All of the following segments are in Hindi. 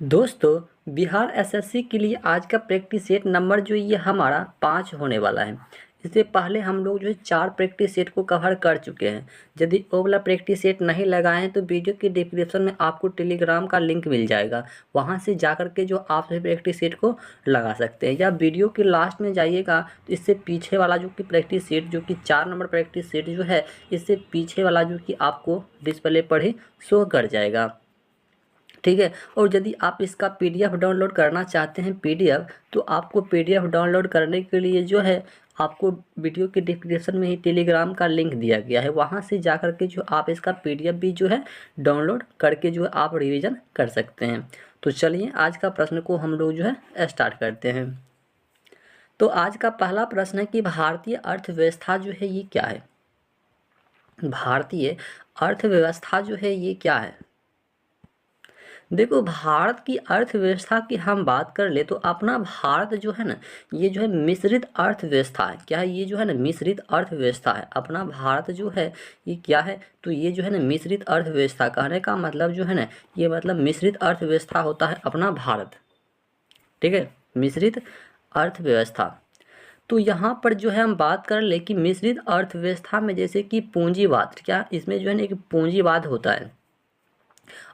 दोस्तों, बिहार एसएससी के लिए आज का प्रैक्टिस सेट नंबर जो ये हमारा 5 होने वाला है। इससे पहले हम लोग जो है 4 प्रैक्टिस सेट को कवर कर चुके हैं। यदि वो वाला प्रैक्टिस सेट नहीं लगाए हैं तो वीडियो के डिस्क्रिप्शन में आपको टेलीग्राम का लिंक मिल जाएगा। वहाँ से जाकर के जो आप सभी प्रैक्टिस सेट को लगा सकते हैं, या वीडियो के लास्ट में जाइएगा तो इससे पीछे वाला जो कि प्रैक्टिस सेट जो कि 4 नंबर प्रैक्टिस सेट जो है, इससे पीछे वाला जो कि आपको डिस्प्ले पर ही शो कर जाएगा। ठीक है। और यदि आप इसका पीडीएफ डाउनलोड करना चाहते हैं तो आपको पीडीएफ डाउनलोड करने के लिए जो है आपको वीडियो के डिस्क्रिप्शन में ही टेलीग्राम का लिंक दिया गया है। वहाँ से जा कर के जो आप इसका पीडीएफ भी जो है डाउनलोड करके जो है आप रिवीजन कर सकते हैं। तो चलिए आज का प्रश्न को हम लोग जो है स्टार्ट करते हैं। तो आज का पहला प्रश्न है कि भारतीय अर्थव्यवस्था जो है ये क्या है। भारतीय अर्थव्यवस्था जो है ये क्या है। देखो, भारत की अर्थव्यवस्था की हम बात कर ले तो अपना भारत जो है ना, ये जो है मिश्रित अर्थव्यवस्था है। क्या है ये जो है ना, मिश्रित अर्थव्यवस्था है। अपना भारत जो है ये क्या है, तो ये जो है ना मिश्रित अर्थव्यवस्था। कहने का मतलब जो है ना, ये मतलब मिश्रित अर्थव्यवस्था होता है अपना भारत। ठीक है, मिश्रित अर्थव्यवस्था। तो यहाँ पर जो है हम बात कर ले कि मिश्रित अर्थव्यवस्था में जैसे कि पूंजीवाद, क्या इसमें जो है ना एक पूंजीवाद होता है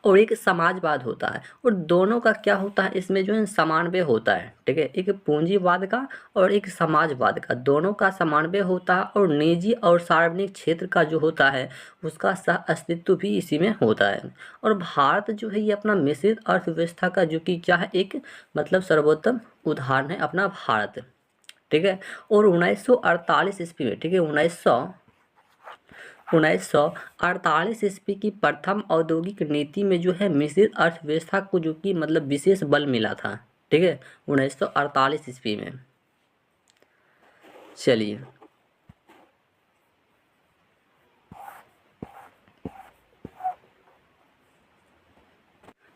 और एक समाजवाद होता है, और दोनों का क्या होता है इसमें जो है समन्वय होता है। ठीक है, एक पूंजीवाद का और एक समाजवाद का, दोनों का समन्वय होता है। और निजी और सार्वजनिक क्षेत्र का जो होता है उसका सह अस्तित्व भी इसी में होता है। और भारत जो है ये अपना मिश्रित अर्थव्यवस्था का जो कि क्या है, एक मतलब सर्वोत्तम उदाहरण है अपना भारत। ठीक है। और 1948 ईस्वी में, ठीक है, 1948 ईस्वी की प्रथम औद्योगिक नीति में जो है मिश्रित अर्थव्यवस्था को जो कि मतलब विशेष बल मिला था। ठीक है, 1948 ईस्वी में। चलिए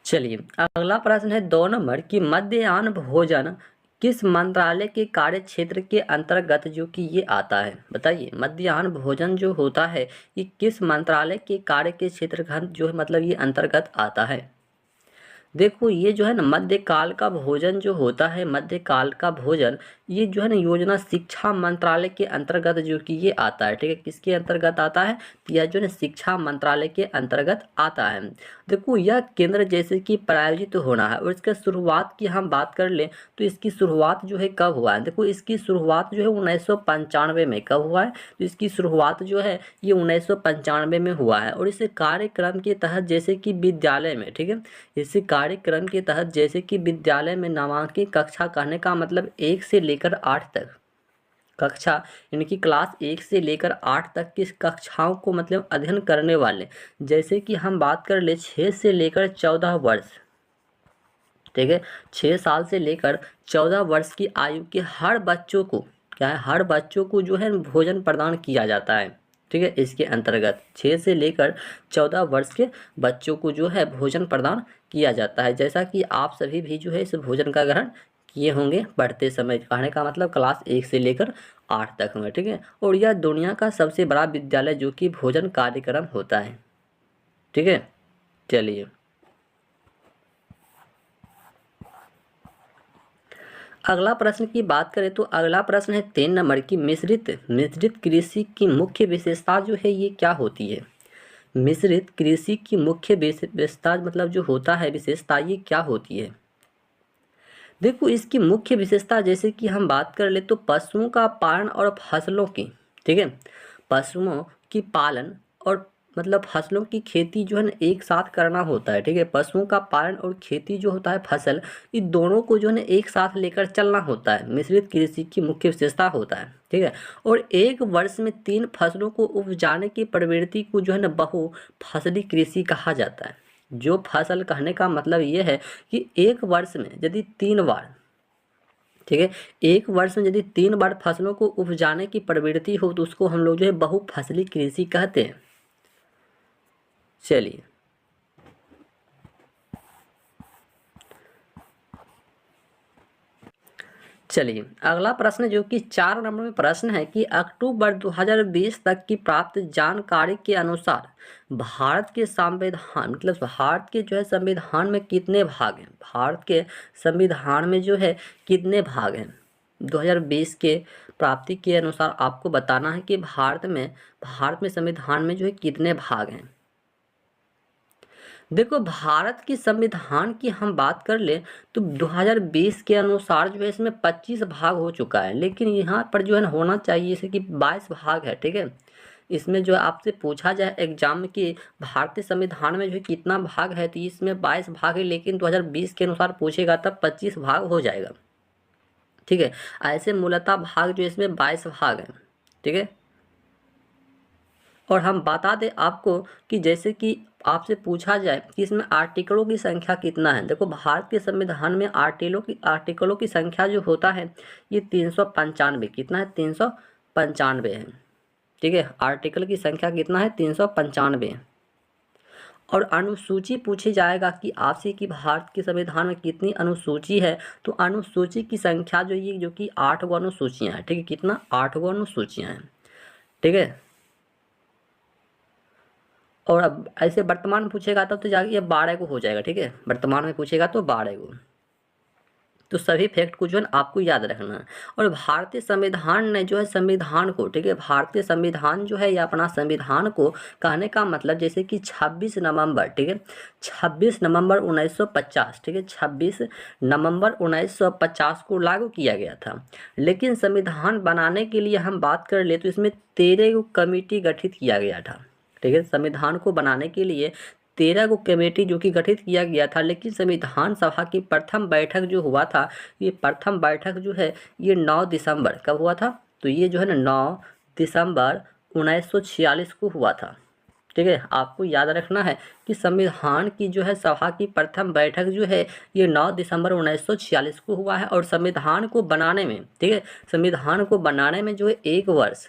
चलिए अगला प्रश्न है 2 नंबर की मध्याह्न भोजन किस मंत्रालय के कार्य क्षेत्र के अंतर्गत जो कि ये आता है। बताइए, मध्याह्न भोजन जो होता है ये किस मंत्रालय के कार्य के क्षेत्र का जो है मतलब ये अंतर्गत आता है। देखो, ये जो है ना मध्यकाल का भोजन जो होता है, मध्यकाल का भोजन ये जो है ना योजना शिक्षा मंत्रालय के अंतर्गत जो कि ये आता है। ठीक है, किसके अंतर्गत आता है, तो यह जो है ना शिक्षा मंत्रालय के अंतर्गत आता है। देखो, यह केंद्र जैसे कि प्रायोजित होना है। और इसका शुरुआत की हम बात कर लें तो इसकी शुरुआत जो है कब हुआ है। देखो, इसकी शुरुआत जो है 1995 में कब हुआ है, तो इसकी शुरुआत जो है ये 1995 में हुआ है। और इस कार्यक्रम के तहत जैसे कि विद्यालय में, ठीक है, इस कार्यक्रम के तहत जैसे कि विद्यालय में नामांकित कक्षा, कहने का मतलब 1 से लेकर 8 तक कक्षा, यानी कि क्लास 1 से लेकर 8 तक की कक्षाओं को मतलब अध्ययन करने वाले, जैसे कि हम बात कर ले 6 से लेकर 14 वर्ष, ठीक है, 6 साल से लेकर 14 वर्ष की आयु के हर बच्चों को, क्या है, हर बच्चों को जो है भोजन प्रदान किया जाता है। ठीक है, इसके अंतर्गत 6 से लेकर 14 वर्ष के बच्चों को जो है भोजन प्रदान किया जाता है। जैसा कि आप सभी भी जो है इस भोजन का ग्रहण किए होंगे पढ़ते समय। कहने का मतलब क्लास 1 से लेकर 8 तक में। ठीक है, और यह दुनिया का सबसे बड़ा विद्यालय जो कि भोजन कार्यक्रम होता है। ठीक है, चलिए अगला प्रश्न की बात करें तो अगला प्रश्न है 3 नंबर की मिश्रित मिश्रित कृषि की मुख्य विशेषता जो है ये क्या होती है। मिश्रित कृषि की मुख्य विशेषता मतलब जो होता है विशेषता ये क्या होती है। देखो, इसकी मुख्य विशेषता जैसे कि हम बात कर ले तो पशुओं का पालन और फसलों की, ठीक है, पशुओं की पालन और मतलब फसलों की खेती जो है ना एक साथ करना होता है। ठीक है, पशुओं का पालन और खेती जो होता है फसल, ये दोनों को जो है ना एक साथ लेकर चलना होता है, मिश्रित कृषि की मुख्य विशेषता होता है। ठीक है, और एक वर्ष में 3 फसलों को उपजाने की प्रवृत्ति को जो है ना बहु फसली कृषि कहा जाता है। जो फसल, कहने का मतलब ये है कि एक वर्ष में यदि 3 बार, ठीक है, एक वर्ष में यदि 3 बार फसलों को उपजाने की प्रवृत्ति हो तो उसको हम लोग जो है बहुफसली कृषि कहते हैं। चलिए चलिए अगला प्रश्न जो कि 4 नंबर में प्रश्न है कि अक्टूबर 2020 तक की प्राप्त जानकारी के अनुसार भारत के संविधान मतलब भारत के जो है संविधान में कितने भाग हैं? भारत के संविधान में जो है कितने भाग हैं? 2020 के प्राप्ति के अनुसार आपको बताना है कि भारत में संविधान में जो है कितने भाग हैं। देखो भारत की संविधान की हम बात कर ले तो 2020 के अनुसार जो है इसमें 25 भाग हो चुका है, लेकिन यहाँ पर जो है ना होना चाहिए जैसे कि 22 भाग है। ठीक है, इसमें जो आपसे पूछा जाए एग्जाम में कि भारतीय संविधान में जो है कितना भाग है तो इसमें 22 भाग है, लेकिन 2020 के अनुसार पूछेगा तब 25 भाग हो जाएगा। ठीक है, ऐसे मूलतः भाग जो इसमें 22 भाग हैं। ठीक है, और हम बता दें आपको कि जैसे कि आपसे पूछा जाए कि इसमें आर्टिकलों की संख्या कितना है। देखो भारत के संविधान में आर्टिकलों की संख्या जो होता है ये 395 कितना है 395 है। ठीक है, आर्टिकल की संख्या कितना है 395। और अनुसूची पूछी जाएगा कि आपसे कि भारत के संविधान में कितनी अनुसूची है, तो अनुसूची की संख्या जो ये जो कि 8 गो अनुसूचियाँ हैं। ठीक है, कितना 8 गो अनुसूचियाँ हैं। ठीक है, और अब ऐसे वर्तमान में पूछेगा तब तो जाके ये 12 को हो जाएगा। ठीक है, वर्तमान में पूछेगा तो 12 को। तो सभी फैक्ट को जो है आपको याद रखना है। और भारतीय संविधान ने जो है संविधान को, ठीक है, भारतीय संविधान जो है या अपना संविधान को कहने का मतलब जैसे कि 26 नवंबर, ठीक है, 26 नवंबर 1950, ठीक है, 26 नवंबर 1950 को लागू किया गया था। लेकिन संविधान बनाने के लिए हम बात कर ले तो इसमें 13 कमेटी गठित किया गया था। ठीक है, संविधान को बनाने के लिए 13 को कमेटी जो कि गठित किया गया था। लेकिन संविधान सभा की प्रथम बैठक जो हुआ था, ये प्रथम बैठक जो है ये 9 दिसंबर कब हुआ था, तो ये जो है ना 9 दिसंबर 1946 को हुआ था। ठीक है, आपको याद रखना है कि संविधान की जो है सभा की प्रथम बैठक जो है ये 9 दिसंबर 1946 को हुआ है। और संविधान को बनाने में, ठीक है, संविधान को बनाने में जो है 1 वर्ष,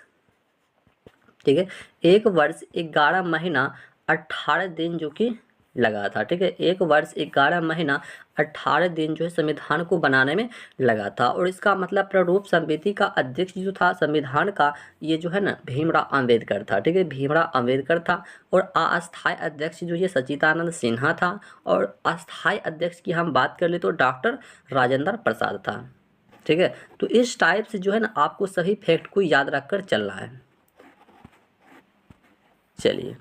ठीक है, 1 वर्ष 11 महीना 18 दिन जो कि लगा था। ठीक है, 1 वर्ष 11 महीना 18 दिन जो है संविधान को बनाने में लगा था। और इसका मतलब प्रारूप समिति का अध्यक्ष जो था संविधान का, ये जो है ना भीमराव अम्बेडकर था। ठीक है, भीमराव अम्बेडकर था। और अस्थायी अध्यक्ष जो ये सच्चिदानंद सिन्हा था। और अस्थायी अध्यक्ष की हम बात कर ले तो डॉक्टर राजेंद्र प्रसाद था। ठीक है, तो इस टाइप से जो है ना आपको सभी फैक्ट को याद रखकर चलना है। चलिए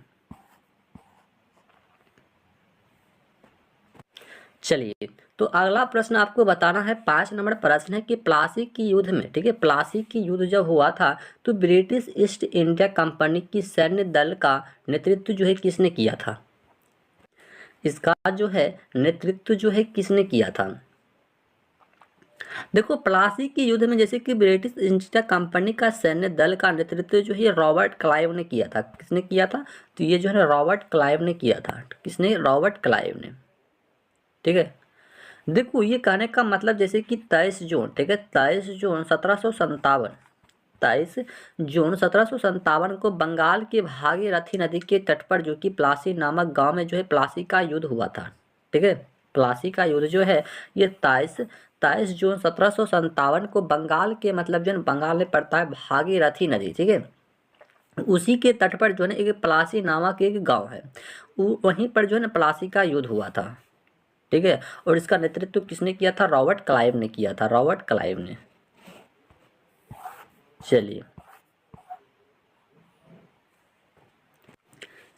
तो अगला प्रश्न आपको बताना है 5 नंबर प्रश्न है कि प्लासी की युद्ध में, ठीक है, प्लासी की युद्ध जब हुआ था तो ब्रिटिश ईस्ट इंडिया कंपनी की सैन्य दल का नेतृत्व जो है किसने किया था? इसका जो है नेतृत्व जो है किसने किया था? देखो प्लासी की युद्ध में जैसे कि ब्रिटिश ईस्ट इंडिया कंपनी का सैन्य दल का नेतृत्व जो है रॉबर्ट क्लाइव ने किया था। किसने किया था? तो ये जो है रॉबर्ट क्लाइव ने किया था। किसने? रॉबर्ट क्लाइव ने। ठीक है, देखो ये कहने का मतलब जैसे कि 23 जून, ठीक है, 23 जून 1757, 23 जून 1757 को बंगाल के भागीरथी नदी के तट पर जो कि प्लासी नामक गांव में जो है प्लासी का युद्ध हुआ था। ठीक है, प्लासी का युद्ध जो है ये 23 जून 1757 को बंगाल के मतलब जो है बंगाल में पड़ता है भागीरथी नदी, ठीक है, उसी के तट पर जो है ना एक प्लासी नामक एक गांव है, वहीं पर जो है ना प्लासी का युद्ध हुआ था। ठीक है, और इसका नेतृत्व किसने किया था? रॉबर्ट क्लाइव ने किया था, रॉबर्ट क्लाइव ने।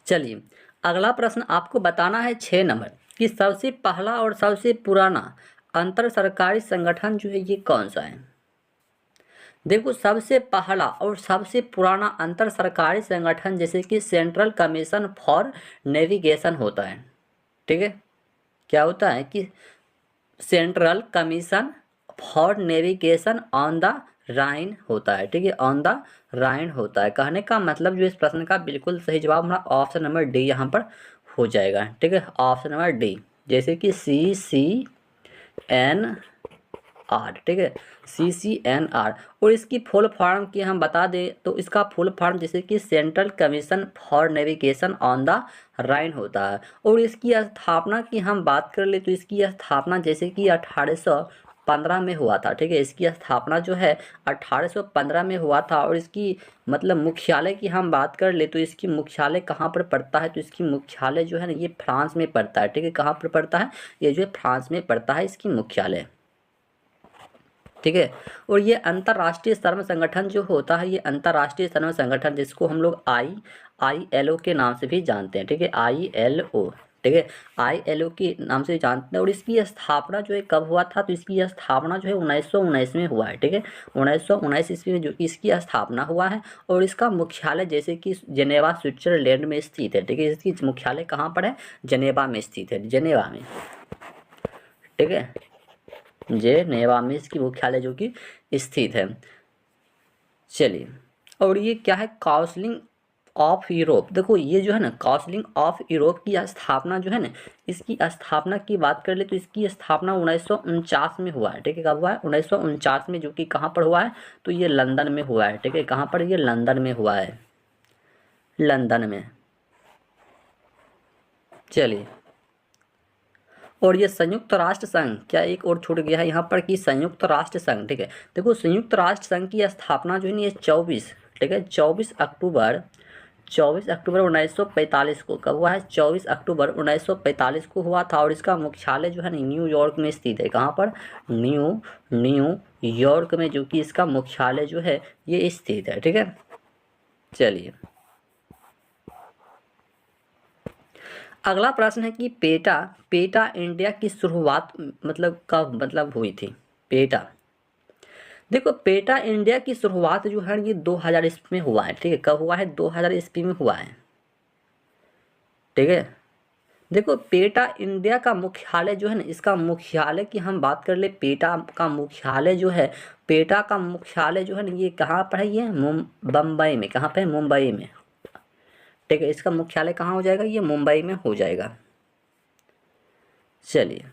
चलिए अगला प्रश्न आपको बताना है 6 नंबर कि सबसे पहला और सबसे पुराना अंतर सरकारी संगठन जो है ये कौन सा है? देखो सबसे पहला और सबसे पुराना अंतर सरकारी संगठन जैसे कि सेंट्रल कमीशन फॉर नेविगेशन होता है। ठीक है, क्या होता है कि central commission for navigation on the Rhine होता है। ठीक है, ऑन द राइन होता है। कहने का मतलब जो इस प्रश्न का बिल्कुल सही जवाब हमारा ऑप्शन नंबर डी यहाँ पर हो जाएगा। ठीक है, ऑप्शन नंबर डी, जैसे कि CCNR। ठीक है, CCNR। और इसकी फुल फॉर्म की हम बता दें तो इसका फुल फॉर्म जैसे कि central commission for navigation on the Rhine होता है। और इसकी स्थापना की हम बात कर ले तो इसकी स्थापना जैसे कि 1815 में हुआ था। ठीक है, इसकी स्थापना जो है 1815 में हुआ था। और इसकी मतलब मुख्यालय की हम बात कर ले तो इसकी मुख्यालय कहाँ पर पड़ता है, तो इसकी मुख्यालय जो है ना ये फ्रांस में पड़ता है। ठीक है, कहाँ पर पड़ता है, ये जो है फ्रांस में पड़ता है इसकी मुख्यालय। ठीक है, और ये अंतर्राष्ट्रीय श्रम संगठन जो होता है, ये अंतर्राष्ट्रीय श्रम संगठन जिसको हम लोग ILO के नाम से भी जानते हैं। ठीक है, ILO। ठीक है, ILO के नाम से जानते हैं। और इसकी स्थापना जो है कब हुआ था, तो इसकी स्थापना जो है 1919 में हुआ है। ठीक है, 1919 ईस्वी में जो इसकी स्थापना हुआ है। और इसका मुख्यालय जैसे कि जेनेवा स्विट्जरलैंड में स्थित है। ठीक है, इसकी मुख्यालय कहाँ पर है, जेनेवा में स्थित है, जेनेवा में। ठीक है, जेनेवा में इसकी मुख्यालय जो कि स्थित है। चलिए, और ये क्या है, काउंसिल ऑफ यूरोप। देखो ये जो है ना काउंसिल ऑफ यूरोप की स्थापना जो है ना, इसकी स्थापना की बात कर ले तो इसकी स्थापना 1949 में हुआ है। ठीक है, कब हुआ है, 1949 में, जो कि कहाँ पर हुआ है, तो ये लंदन में हुआ है। ठीक है, कहाँ पर, ये लंदन में हुआ है, लंदन में। चलिए, और ये संयुक्त राष्ट्र संघ, क्या एक और छूट गया है यहाँ पर कि संयुक्त राष्ट्र संघ। ठीक है, देखो संयुक्त राष्ट्र संघ की स्थापना जो है ना ये 24, ठीक है, 24 अक्टूबर 1945 को कब हुआ है, 24 अक्टूबर 1945 को हुआ था। और इसका मुख्यालय जो है ना न्यूयॉर्क में स्थित है। कहाँ पर, न्यूयॉर्क में, जो कि इसका मुख्यालय जो है ये स्थित है। ठीक है, चलिए, अगला प्रश्न है कि पेटा इंडिया की शुरुआत मतलब कब मतलब हुई थी, पेटा। देखो पेटा इंडिया की शुरुआत जो है ये 2000 ईस्वी में हुआ है। ठीक है, कब हुआ है, 2000 ईस्वी में हुआ है। ठीक है, देखो पेटा इंडिया का मुख्यालय जो है ना, इसका मुख्यालय की हम बात कर ले, पेटा का मुख्यालय जो है, पेटा का मुख्यालय जो है ना ये कहाँ पर है, ये बम्बई में। कहाँ पे है, मुंबई में। ठीक है, इसका मुख्यालय कहाँ हो जाएगा, ये मुंबई में हो जाएगा। चलिए,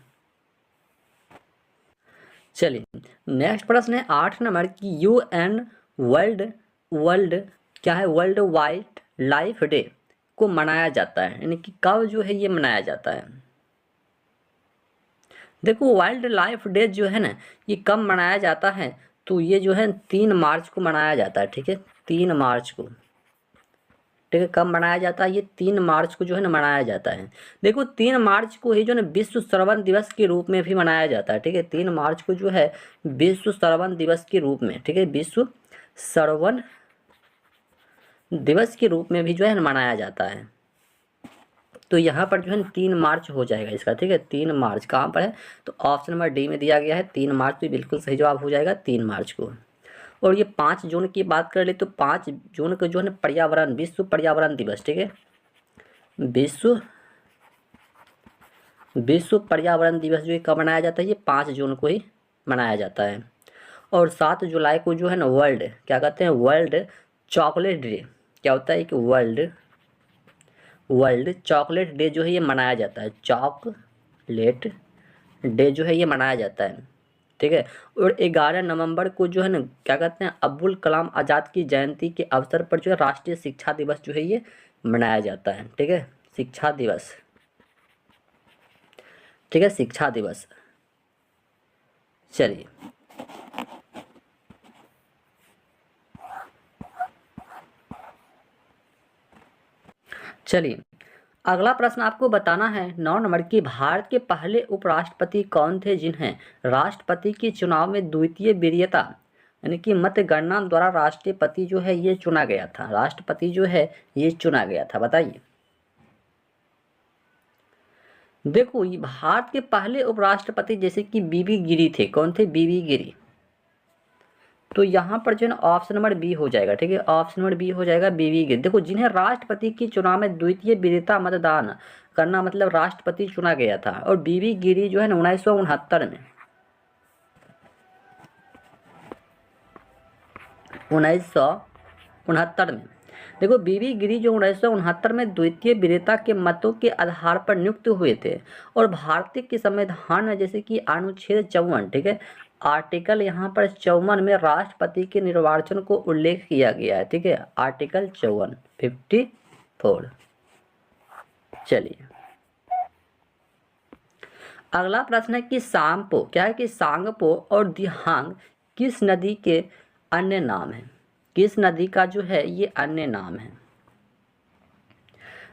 नेक्स्ट प्रश्न है 8 नंबर की UN वर्ल्ड वर्ल्ड क्या है, वर्ल्ड वाइल्ड लाइफ डे को मनाया जाता है, यानी कि कब जो है ये मनाया जाता है। देखो वाइल्ड लाइफ डे जो है ना ये कब मनाया जाता है, तो ये जो है 3 मार्च को मनाया जाता है। ठीक है, 3 मार्च को। ठीक है, कब मनाया जाता है, ये 3 मार्च को जो है ना मनाया जाता है। देखो 3 मार्च को ही जो है ना विश्व श्रवण दिवस के रूप में भी मनाया जाता है। ठीक है, 3 मार्च को जो है विश्व श्रवण दिवस के रूप में, ठीक है, विश्व श्रवण दिवस के रूप में भी जो है ना मनाया जाता है। तो यहाँ पर जो है 3 मार्च हो जाएगा इसका। ठीक है, 3 मार्च कहाँ पर है, तो ऑप्शन नंबर डी में दिया गया है 3 मार्च, तो बिल्कुल सही जवाब हो जाएगा 3 मार्च को। और ये 5 जून की बात कर ले तो 5 जून को जो है ना पर्यावरण, विश्व पर्यावरण दिवस। ठीक है, विश्व पर्यावरण दिवस जो है कब मनाया जाता है, ये 5 जून को ही मनाया जाता है। और 7 जुलाई को जो है ना वर्ल्ड क्या कहते हैं, वर्ल्ड चॉकलेट डे, क्या होता है कि वर्ल्ड चॉकलेट डे जो है ये मनाया जाता है, चॉकलेट डे जो है ये मनाया जाता है। ठीक है, और 11 नवंबर को जो है ना क्या कहते हैं, अब्दुल कलाम आज़ाद की जयंती के अवसर पर जो है राष्ट्रीय शिक्षा दिवस जो है ये मनाया जाता है। ठीक है, शिक्षा दिवस। ठीक है, शिक्षा दिवस। चलिए, अगला प्रश्न आपको बताना है 9 नंबर की भारत के पहले उपराष्ट्रपति कौन थे जिन्हें राष्ट्रपति के चुनाव में द्वितीय वरीयता यानी कि मतगणना द्वारा राष्ट्रपति जो है ये चुना गया था, राष्ट्रपति जो है ये चुना गया था, बताइए। देखो ये भारत के पहले उपराष्ट्रपति जैसे कि बीबी गिरी थे, कौन थे, बीबी गिरी। तो यहाँ पर जो है ना ऑप्शन नंबर बी हो जाएगा। ठीक है, ऑप्शन नंबर बी हो जाएगा, बीबी गिरी। देखो जिन्हें राष्ट्रपति के चुनाव में द्वितीय वरीयता मतदान करना मतलब राष्ट्रपति चुना गया था। और बीबी गिरी जो है ना 1969 में, 1969 में, देखो बीबी गिरी जो 1969 में द्वितीय वरीयता के मतों के आधार पर नियुक्त हुए थे। और भारतीय के संविधान में जैसे कि अनुच्छेद 54, ठीक है, आर्टिकल यहाँ पर 54 में राष्ट्रपति के निर्वाचन को उल्लेख किया गया है। ठीक है, आर्टिकल 54। चलिए, अगला प्रश्न है कि सांगपो, क्या है कि सांगपो और दिहांग किस नदी के अन्य नाम है? किस नदी का जो है ये अन्य नाम है?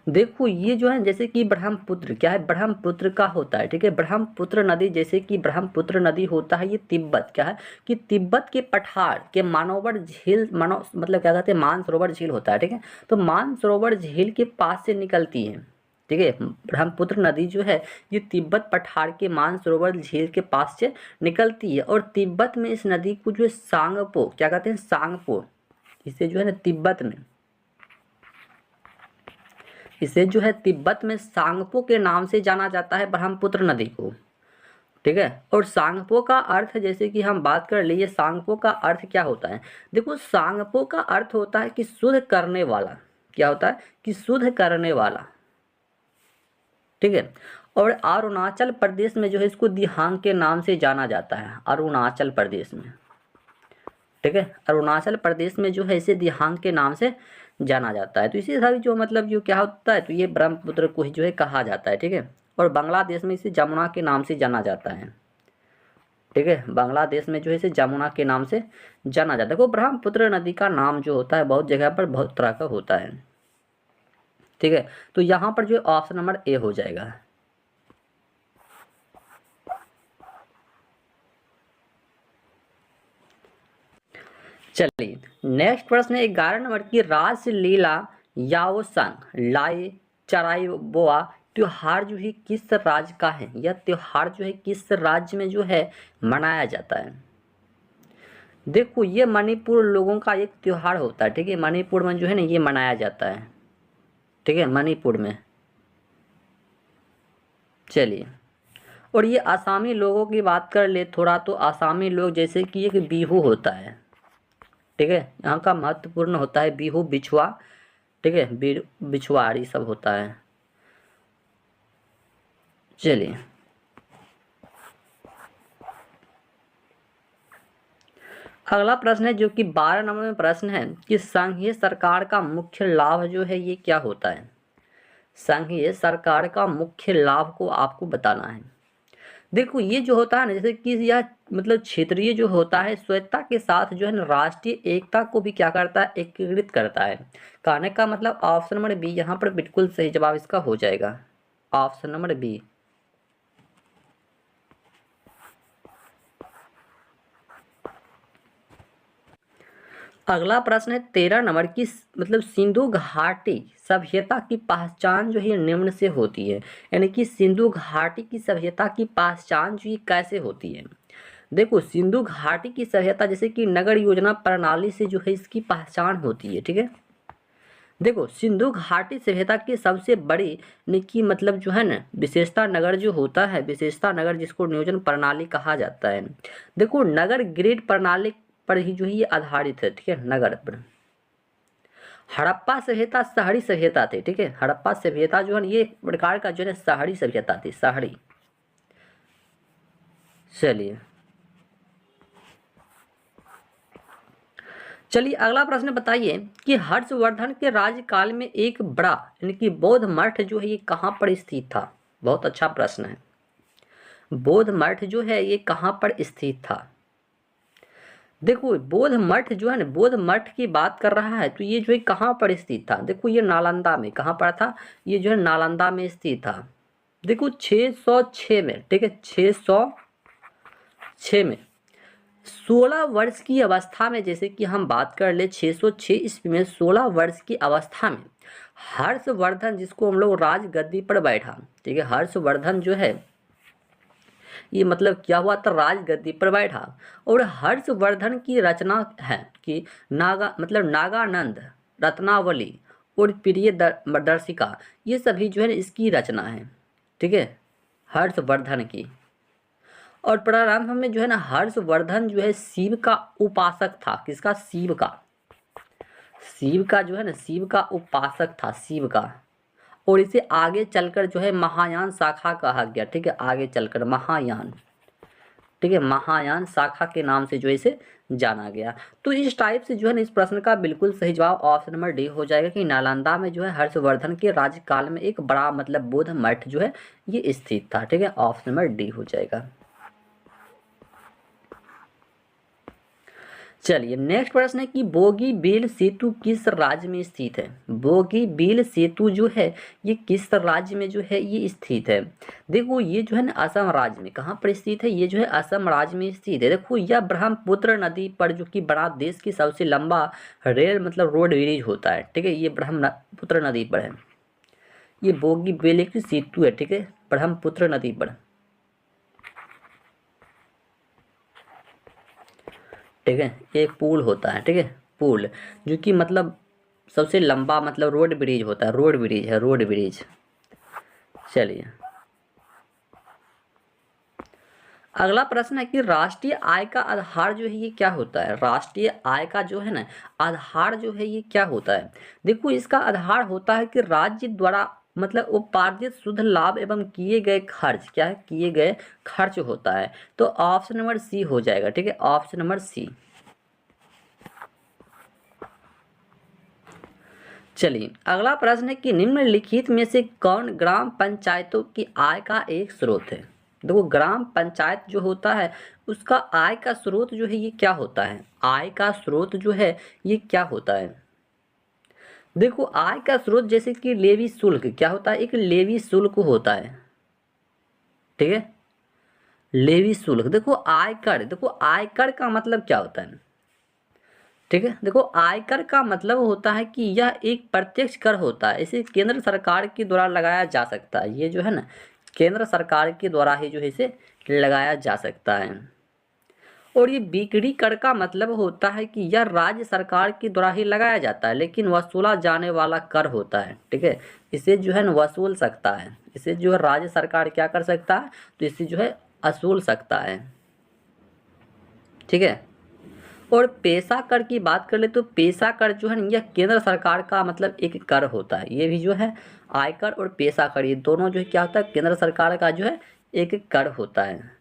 देखो ये जो है जैसे कि ब्रह्मपुत्र, क्या है ब्रह्मपुत्र का होता है, ठीक है। ब्रह्मपुत्र नदी, जैसे कि ब्रह्मपुत्र नदी होता है ये तिब्बत, क्या है कि तिब्बत के पठार के मानोवर झील, मानो मतलब क्या कहते हैं मानसरोवर झील होता है, ठीक है। तो मानसरोवर झील के पास से निकलती है, ठीक है। ब्रह्मपुत्र नदी जो है ये तिब्बत पठार के मानसरोवर झील के पास से निकलती है, और तिब्बत में इस नदी को जो है सांगपो, क्या कहते हैं सांगपो, इसे जो है ना तिब्बत में, इसे जो है तिब्बत में सांगपो के नाम से जाना जाता है, ब्रह्मपुत्र नदी को, ठीक है। और सांगपो का अर्थ, जैसे कि हम बात कर लिए सांगपो का अर्थ क्या होता है। देखो सांगपो का अर्थ होता है कि शुद्ध करने वाला, क्या होता है कि शुद्ध करने वाला, ठीक है। और अरुणाचल प्रदेश में जो है इसको दिहांग के नाम से जाना जाता है, अरुणाचल प्रदेश में, ठीक है। अरुणाचल प्रदेश में जो है इसे दिहांग के नाम से जाना जाता है। तो इसी तरह जो मतलब जो क्या होता है, तो ये ब्रह्मपुत्र को ही जो है कहा जाता है, ठीक है। और बांग्लादेश में इसे जमुना के नाम से जाना जाता है, ठीक है। बांग्लादेश में जो है इसे जमुना के नाम से जाना जाता है। वो ब्रह्मपुत्र नदी का नाम जो होता है बहुत जगह पर बहुत तरह का होता है, ठीक है। तो यहाँ पर जो ऑप्शन नंबर ए हो जाएगा। चलिए नेक्स्ट प्रश्न है 11 नंबर की, रासलीला याओसंग लाई चराई बोआ त्योहार जो है किस राज्य का है? यह त्योहार जो है किस राज्य में जो है मनाया जाता है? देखो ये मणिपुर लोगों का एक त्योहार होता है, ठीक है। मणिपुर में जो है ना ये मनाया जाता है, ठीक है, मणिपुर में। चलिए, और ये आसामी लोगों की बात कर ले थोड़ा, तो आसामी लोग जैसे कि एक बिहू होता है, ठीक है, यहाँ का महत्वपूर्ण होता है बिहू, बिछुआ, ठीक है, बिछुआरी सब होता है। चलिए अगला प्रश्न है जो कि 12 नंबर में प्रश्न है कि संघीय सरकार का मुख्य लाभ जो है ये क्या होता है? संघीय सरकार का मुख्य लाभ को आपको बताना है। देखो ये जो होता है ना, जैसे कि यह मतलब क्षेत्रीय जो होता है स्वायत्तता के साथ जो है ना राष्ट्रीय एकता को भी क्या करता है, एकीकृत करता है। कहने का मतलब ऑप्शन नंबर बी यहाँ पर बिल्कुल सही जवाब इसका हो जाएगा, ऑप्शन नंबर बी। अगला प्रश्न है 13 नंबर की, मतलब सिंधु घाटी सभ्यता की पहचान जो है निम्न से होती है, यानी कि सिंधु घाटी की सभ्यता की पहचान जो है कैसे होती है? देखो सिंधु घाटी की सभ्यता जैसे कि नगर योजना प्रणाली से जो है इसकी पहचान होती है, ठीक है। देखो सिंधु घाटी सभ्यता की सबसे बड़ी निकी मतलब जो है ना विशेषता नगर जो होता है, विशेषता नगर जिसको नियोजन प्रणाली कहा जाता है। देखो नगर ग्रिड प्रणाली पर ही जो है ये आधारित है, ठीक है, नगर पर। हड़प्पा सभ्यता शहरी सभ्यता थी, ठीक है। हड़प्पा सभ्यता जो है ये एक प्रकार का जो है शहरी सभ्यता थी, शहरी। चलिए चलिए अगला प्रश्न बताइए कि हर्षवर्धन के राज्यकाल में एक बड़ा यानी कि बौद्ध मठ जो है ये कहाँ पर स्थित था? बहुत अच्छा प्रश्न है। बौद्ध मठ जो है ये कहाँ पर स्थित था? देखो बौद्ध मठ जो है ना, बौद्ध मठ की बात कर रहा है तो ये जो है कहाँ पर स्थित था? देखो ये नालंदा में, कहाँ पर था? ये जो है नालंदा में स्थित था। देखो 606 में, ठीक है, 606 में 16 वर्ष की अवस्था में, जैसे कि हम बात कर ले 606 ईस्वी में 16 वर्ष की अवस्था में हर्षवर्धन जिसको हम लोग राजगद्दी पर बैठा, ठीक है, हर्षवर्धन जो है ये मतलब क्या हुआ था, राजगद्दी पर बैठा। और हर्षवर्धन की रचना है कि नागानंद रत्नावली और प्रिय दर्शिका, ये सभी जो है इसकी रचना है, ठीक है, हर्षवर्धन की। और प्रारंभ में जो है ना हर्षवर्धन जो है शिव का उपासक था, किसका? शिव का। शिव का जो है ना, शिव का उपासक था, शिव का। और इसे आगे चलकर जो है महायान शाखा कहा गया, ठीक है, आगे चलकर महायान, ठीक है, महायान शाखा के नाम से जो इसे जाना गया। तो इस टाइप से जो है ना इस प्रश्न का बिल्कुल सही जवाब ऑप्शन नंबर डी हो जाएगा कि नालंदा में जो है हर्षवर्धन के राज्यकाल में एक बड़ा मतलब बौद्ध मठ जो है ये स्थित था। ठीक है, ऑप्शन नंबर डी हो जाएगा। चलिए नेक्स्ट प्रश्न है कि बोगीबील सेतु किस राज्य में स्थित है। बोगीबील सेतु जो है ये किस राज्य में जो है ये स्थित है। देखो ये जो है ना असम राज्य में, कहाँ पर स्थित है, ये जो है असम राज्य में स्थित है। देखो यह ब्रह्मपुत्र नदी पर जो कि बड़ा देश की सबसे लंबा रेल मतलब रोड ब्रिज होता है। ठीक है, ये ब्रह्मपुत्र नदी पर है, ये बोगीबील एक सेतु है। ठीक है, ब्रह्मपुत्र नदी पर। ठीक है, एक पुल होता है। ठीक है, पुल जो कि मतलब सबसे लंबा मतलब रोड ब्रिज होता है, रोड ब्रिज है, रोड ब्रिज। चलिए अगला प्रश्न है कि राष्ट्रीय आय का आधार जो है ये क्या होता है। राष्ट्रीय आय का जो है ना आधार जो है ये क्या होता है। देखो इसका आधार होता है कि राज्य द्वारा मतलब उपार्जित शुद्ध लाभ एवं किए गए खर्च, क्या है, किए गए खर्च होता है। तो ऑप्शन नंबर सी हो जाएगा। ठीक है, ऑप्शन नंबर सी। चलिए अगला प्रश्न है कि निम्नलिखित में से कौन ग्राम पंचायतों की आय का एक स्रोत है। देखो ग्राम पंचायत जो होता है उसका आय का स्रोत जो है ये क्या होता है, आय का स्रोत जो है ये क्या होता है। देखो आय का स्रोत जैसे कि लेवी शुल्क क्या होता है, एक लेवी शुल्क होता है। ठीक है, लेवी शुल्क। देखो आयकर, देखो आयकर का मतलब क्या होता है। ठीक है, देखो आयकर का मतलब होता है कि यह एक प्रत्यक्ष कर होता है, इसे केंद्र सरकार के द्वारा लगाया जा सकता है। ये जो है ना केंद्र सरकार के द्वारा ही जो है इसे लगाया जा सकता है। और ये बिक्री कर का मतलब होता है कि यह राज्य सरकार के द्वारा ही लगाया जाता है लेकिन वसूला जाने वाला कर होता है। ठीक है, इसे जो है ना वसूल सकता है, इसे जो है राज्य सरकार क्या कर सकता है, तो इसे जो है वसूल सकता है। ठीक है, और पेशा कर की बात कर ले तो पेशा कर जो है ना यह केंद्र सरकार का मतलब एक कर होता है। ये भी जो है आयकर और पेशा कर ये दोनों जो है क्या होता है, केंद्र सरकार का जो है एक कर होता है।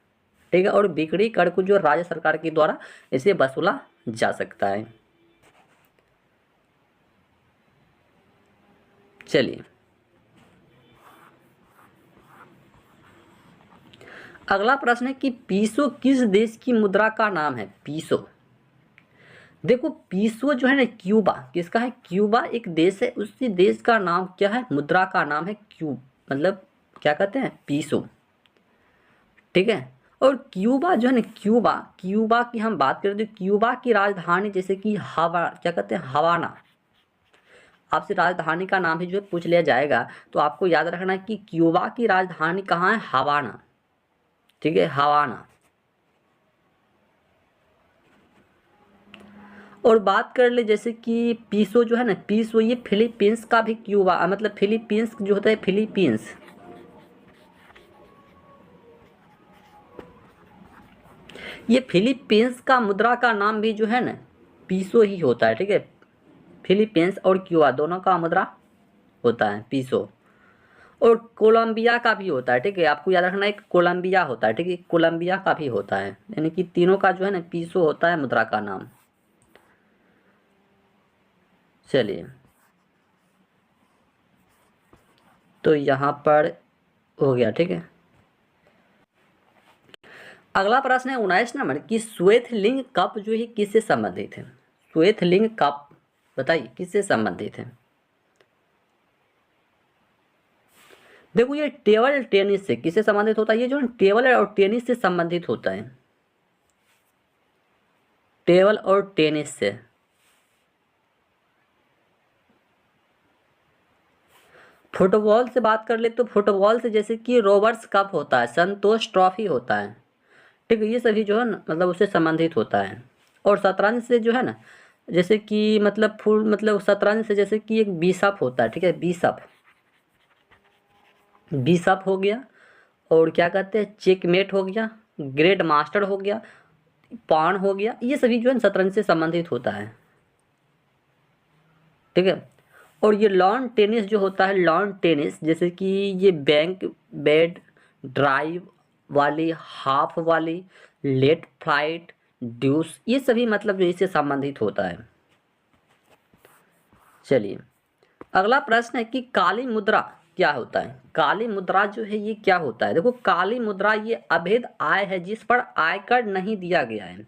ठीक है, और बिक्री कर को जो राज्य सरकार के द्वारा इसे वसूला जा सकता है। चलिए अगला प्रश्न है कि पीसो किस देश की मुद्रा का नाम है। पीसो, देखो पीसो जो है ना क्यूबा, किसका है, क्यूबा एक देश है, उसी देश का नाम क्या है, मुद्रा का नाम है क्यूब, मतलब क्या कहते हैं, पीसो। ठीक है, और क्यूबा जो है ना क्यूबा, क्यूबा की हम बात करें तो क्यूबा की राजधानी जैसे कि हवा क्या कहते हैं, हवाना। आपसे राजधानी का नाम ही जो है पूछ लिया जाएगा तो आपको याद रखना है कि क्यूबा की राजधानी कहाँ है, हवाना। ठीक है, हवाना। और बात कर ले जैसे कि पीसो जो है ना, पीसो ये फिलीपींस का भी क्यूबा मतलब फिलीपींस जो होता है, फिलीपींस, ये फिलीपींस का मुद्रा का नाम भी जो है ना पीसो ही होता है। ठीक है, फिलीपींस और क्यूबा दोनों का मुद्रा होता है पीसो। और कोलंबिया का भी होता है। ठीक है, आपको याद रखना एक कोलंबिया होता है। ठीक है, कोलंबिया का भी होता है, यानी कि तीनों का जो है ना पीसो होता है मुद्रा का नाम। चलिए तो यहाँ पर हो गया। ठीक है, अगला प्रश्न है 19 नंबर कि श्वेतलिंग कप जो है किससे संबंधित है। श्वेतलिंग कप बताइए किससे संबंधित है। देखो ये टेबल टेनिस से किससे संबंधित होता है, ये जो टेबल और टेनिस से संबंधित होता है, टेबल और टेनिस से। फुटबॉल से बात कर ले तो फुटबॉल से जैसे कि रोबर्ट्स कप होता है, संतोष ट्रॉफी होता है। ठीक है, ये सभी जो है ना मतलब उससे संबंधित होता है। और शतरंज से जो है ना जैसे कि मतलब फुल मतलब शतरंज से जैसे कि एक बिशप होता है। ठीक है, बिशप, बिशप हो गया, और क्या कहते हैं चेकमेट हो गया, ग्रेट मास्टर हो गया, पान हो गया, ये सभी जो है शतरंज से संबंधित होता है। ठीक है, और ये लॉन टेनिस जो होता है, लॉन टेनिस जैसे कि ये बैंक बेड ड्राइव वाली, हाफ वाली, लेट फ्लाइट, ड्यूस, ये सभी मतलब जो इससे संबंधित होता है। चलिए अगला प्रश्न है कि काली मुद्रा क्या होता है। काली मुद्रा जो है ये क्या होता है। देखो काली मुद्रा ये अवैध आय है जिस पर आयकर नहीं दिया गया है।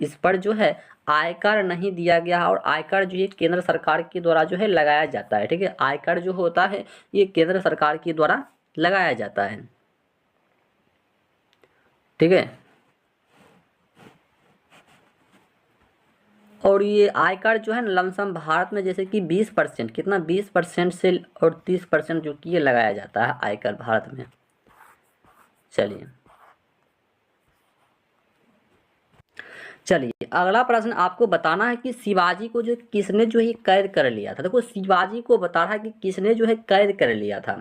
इस पर जो है आयकर नहीं दिया गया है और आयकर जो है केंद्र सरकार के द्वारा जो है लगाया जाता है। ठीक है, आयकर जो होता है ये केंद्र सरकार के द्वारा लगाया जाता है। ठीक है, और ये आयकर जो है ना लमसम भारत में जैसे कि 20% कितना 20% से और 30% जो कि ये लगाया जाता है आयकर भारत में। चलिए चलिए अगला प्रश्न आपको बताना है कि शिवाजी को जो किसने जो है कैद कर लिया था। देखो शिवाजी को बता रहा है कि किसने जो है कैद कर लिया था।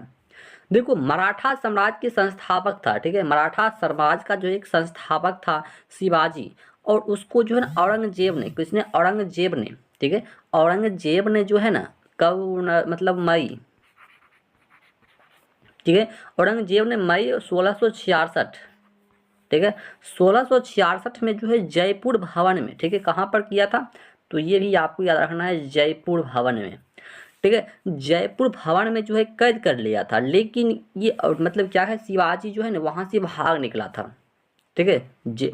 देखो मराठा साम्राज्य के संस्थापक था। ठीक है, मराठा साम्राज्य का जो एक संस्थापक था शिवाजी, और उसको जो है ना औरंगजेब ने, किसने, औरंगजेब ने, ठीक है, औरंगजेब ने जो है ना कब मतलब मई, ठीक है, औरंगजेब ने मई 1666, ठीक है, 1666 में जो है जयपुर भवन में, ठीक है, कहाँ पर किया था, तो ये भी आपको याद रखना है, जयपुर भवन में। ठीक है, जयपुर भवन में जो है कैद कर लिया था, लेकिन ये मतलब क्या है, शिवाजी जो है ना वहाँ से भाग निकला था। ठीक है,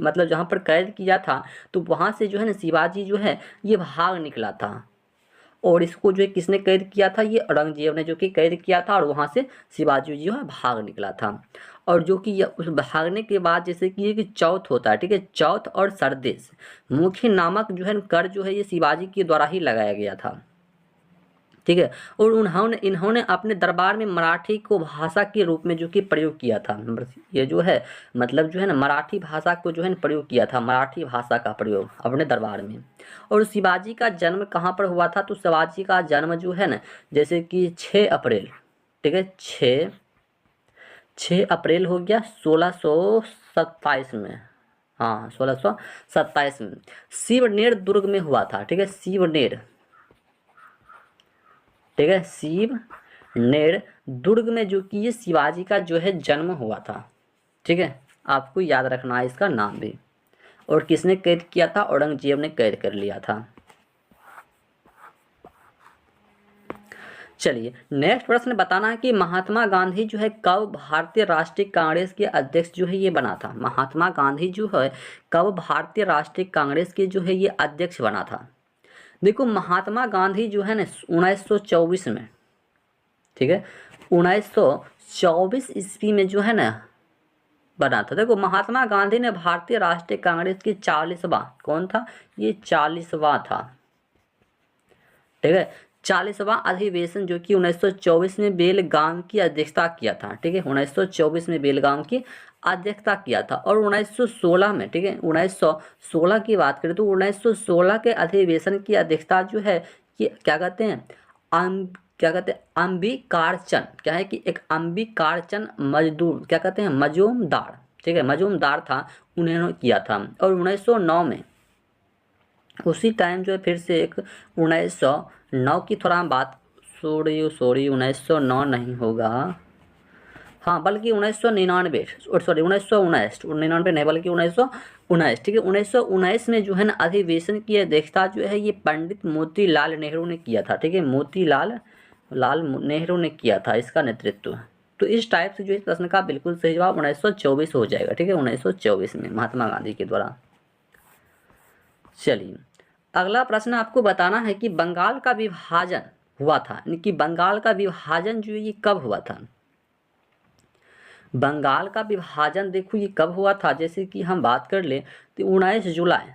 मतलब जहाँ पर कैद किया था तो वहाँ से जो है ना शिवाजी जो है ये भाग निकला था, और इसको जो है किसने कैद किया था, ये औरंगजेब ने जो कि कैद किया था, और वहाँ से शिवाजी जो है भाग निकला था। और जो कि ये उस भागने के बाद जैसे कि ये कि चौथ होता है। ठीक है, चौथ और सरदेश मुख्य नामक जो है कर जो है ये शिवाजी के द्वारा ही लगाया गया था। ठीक है, और इन्होंने अपने दरबार में मराठी को भाषा के रूप में जो कि प्रयोग किया था। ये जो है मतलब जो है ना मराठी भाषा को जो है ना प्रयोग किया था, मराठी भाषा का प्रयोग अपने दरबार में। और शिवाजी का जन्म कहाँ पर हुआ था, तो शिवाजी का जन्म जो है ना जैसे कि 6 अप्रैल, ठीक है, 6 अप्रैल हो गया 1627 में, हाँ 1627 में शिवनेर दुर्ग में हुआ था। ठीक है, शिवनेर, ठीक है, शिवनेर दुर्ग में जो कि ये शिवाजी का जो है जन्म हुआ था। ठीक है, आपको याद रखना है इसका नाम भी। और किसने कैद किया था, औरंगजेब ने कैद कर लिया था। चलिए नेक्स्ट प्रश्न बताना है कि महात्मा गांधी जो है कब भारतीय राष्ट्रीय कांग्रेस के अध्यक्ष जो है ये बना था। महात्मा गांधी जो है कब भारतीय राष्ट्रीय कांग्रेस के जो है ये अध्यक्ष बना था। देखो महात्मा गांधी जो है ना 1924 में, ठीक है, 1924 ईस्वी में जो है ना बना था। देखो महात्मा गांधी ने भारतीय राष्ट्रीय कांग्रेस की 40वां, कौन था ये, 40वां था। ठीक है, 40वां अधिवेशन जो कि 1924 में बेलगाम की अध्यक्षता किया था। ठीक है, 1924 में बेलगाम की अध्यक्षता किया था। और 1916 में, ठीक है, 1916 की बात करें तो 1916 के अधिवेशन की अध्यक्षता जो है कि क्या कहते हैं, क्या कहते हैं, अंबिकारचंद, क्या है कि एक अंबिकारचंद मजदूर, क्या कहते हैं, मजूमदार, ठीक है, मजूमदार था, उन्होंने किया था। और 1909 में उसी टाइम जो है फिर से एक 1909 की थोड़ा हम बात, सॉरी 1909 नहीं होगा, हाँ बल्कि 1999, सॉरी 1919 नहीं बल्कि 1919, ठीक है, 1919 में जो है ना अधिवेशन की अध्यक्षता जो है ये पंडित मोतीलाल नेहरू ने किया था। ठीक है, मोतीलाल नेहरू ने किया था इसका नेतृत्व। तो इस टाइप से जो इस प्रश्न का बिल्कुल सही जवाब 1924 हो जाएगा। ठीक है, 1924 में महात्मा गांधी के द्वारा। चलिए अगला प्रश्न आपको बताना है कि बंगाल का विभाजन हुआ था, यानी कि बंगाल का विभाजन जो ये कब हुआ था। बंगाल का विभाजन देखो ये कब हुआ था, जैसे कि हम बात कर ले तो 19 जुलाई,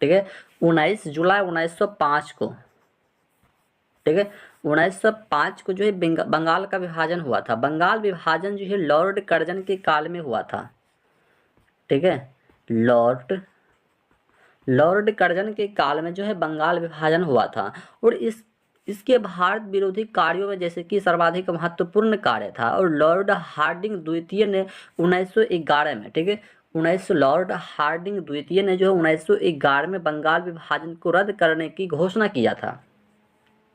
ठीक है, 19 जुलाई 1905 को, ठीक है, 1905 को जो है बंगाल का विभाजन हुआ था। बंगाल विभाजन जो है लॉर्ड कर्जन के काल में हुआ था। ठीक है, लॉर्ड कर्जन के काल में जो है बंगाल विभाजन हुआ था। और इसके भारत विरोधी कार्यों में जैसे कि सर्वाधिक महत्वपूर्ण कार्य था। और लॉर्ड हार्डिंग द्वितीय ने 1911 में, ठीक है, लॉर्ड हार्डिंग द्वितीय ने जो है 1911 में बंगाल विभाजन को रद्द करने की घोषणा किया था।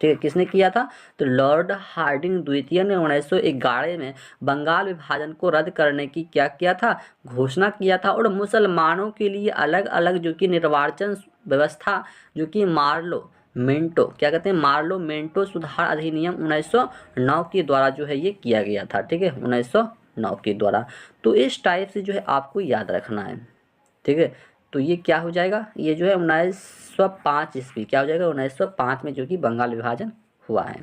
ठीक ठीक है, किसने किया था? तो लॉर्ड हार्डिंग द्वितीय ने 1911 में बंगाल विभाजन को रद्द करने की क्या किया था? घोषणा किया था। और मुसलमानों के लिए अलग अलग जो कि निर्वाचन व्यवस्था जो कि मार्लोमेंटो क्या कहते हैं, मार्लोमेंटो सुधार अधिनियम 1909 के द्वारा जो है ये किया गया था। ठीक है, 1909 के द्वारा। तो इस टाइप से जो है आपको याद रखना है। ठीक है, तो ये क्या हो जाएगा, ये जो है 1905 ईस्वी, क्या हो जाएगा 1905 में जो कि बंगाल विभाजन हुआ है।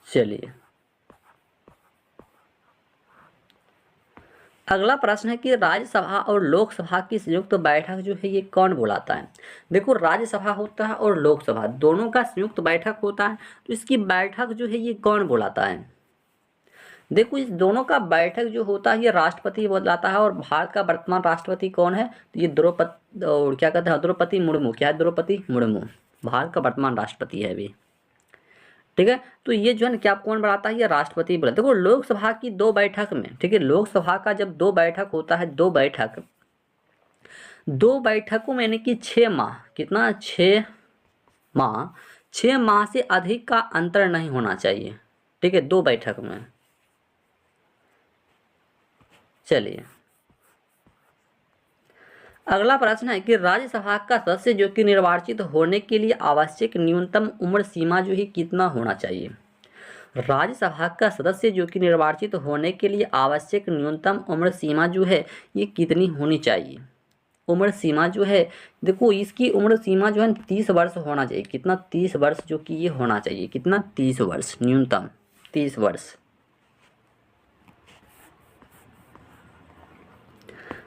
चलिए अगला प्रश्न है कि राज्यसभा और लोकसभा की संयुक्त बैठक जो है ये कौन बुलाता है? देखो राज्यसभा होता है और लोकसभा दोनों का संयुक्त बैठक होता है, तो इसकी बैठक जो है ये कौन बुलाता है? देखो इस दोनों का बैठक जो होता है ये राष्ट्रपति बुलाता है। और भारत का वर्तमान राष्ट्रपति कौन है? तो ये द्रौपदी, और क्या कहते हैं, द्रौपदी मुर्मू। क्या है? द्रौपदी मुर्मू भारत का वर्तमान राष्ट्रपति है अभी। ठीक है, तो ये जो है ना क्या कौन बुलाता है? ये राष्ट्रपति बुलाता है। देखो लोकसभा की 2 बैठक में, ठीक है, लोकसभा का जब 2 बैठक होता है, 2 बैठकों में यानी कि 6 माह, कितना 6 माह, 6 माह से अधिक का अंतर नहीं होना चाहिए। ठीक है, 2 बैठक में। चलिए अगला प्रश्न है कि राज्यसभा का सदस्य जो कि निर्वाचित होने के लिए आवश्यक न्यूनतम उम्र सीमा जो है कितना होना चाहिए? राज्यसभा का सदस्य जो कि निर्वाचित होने के लिए आवश्यक न्यूनतम उम्र सीमा जो है ये कितनी होनी चाहिए? उम्र सीमा जो है, देखो इसकी उम्र सीमा जो है 30 वर्ष होना चाहिए। कितना? 30 वर्ष जो कि ये होना चाहिए। कितना? 30 वर्ष, न्यूनतम 30 वर्ष।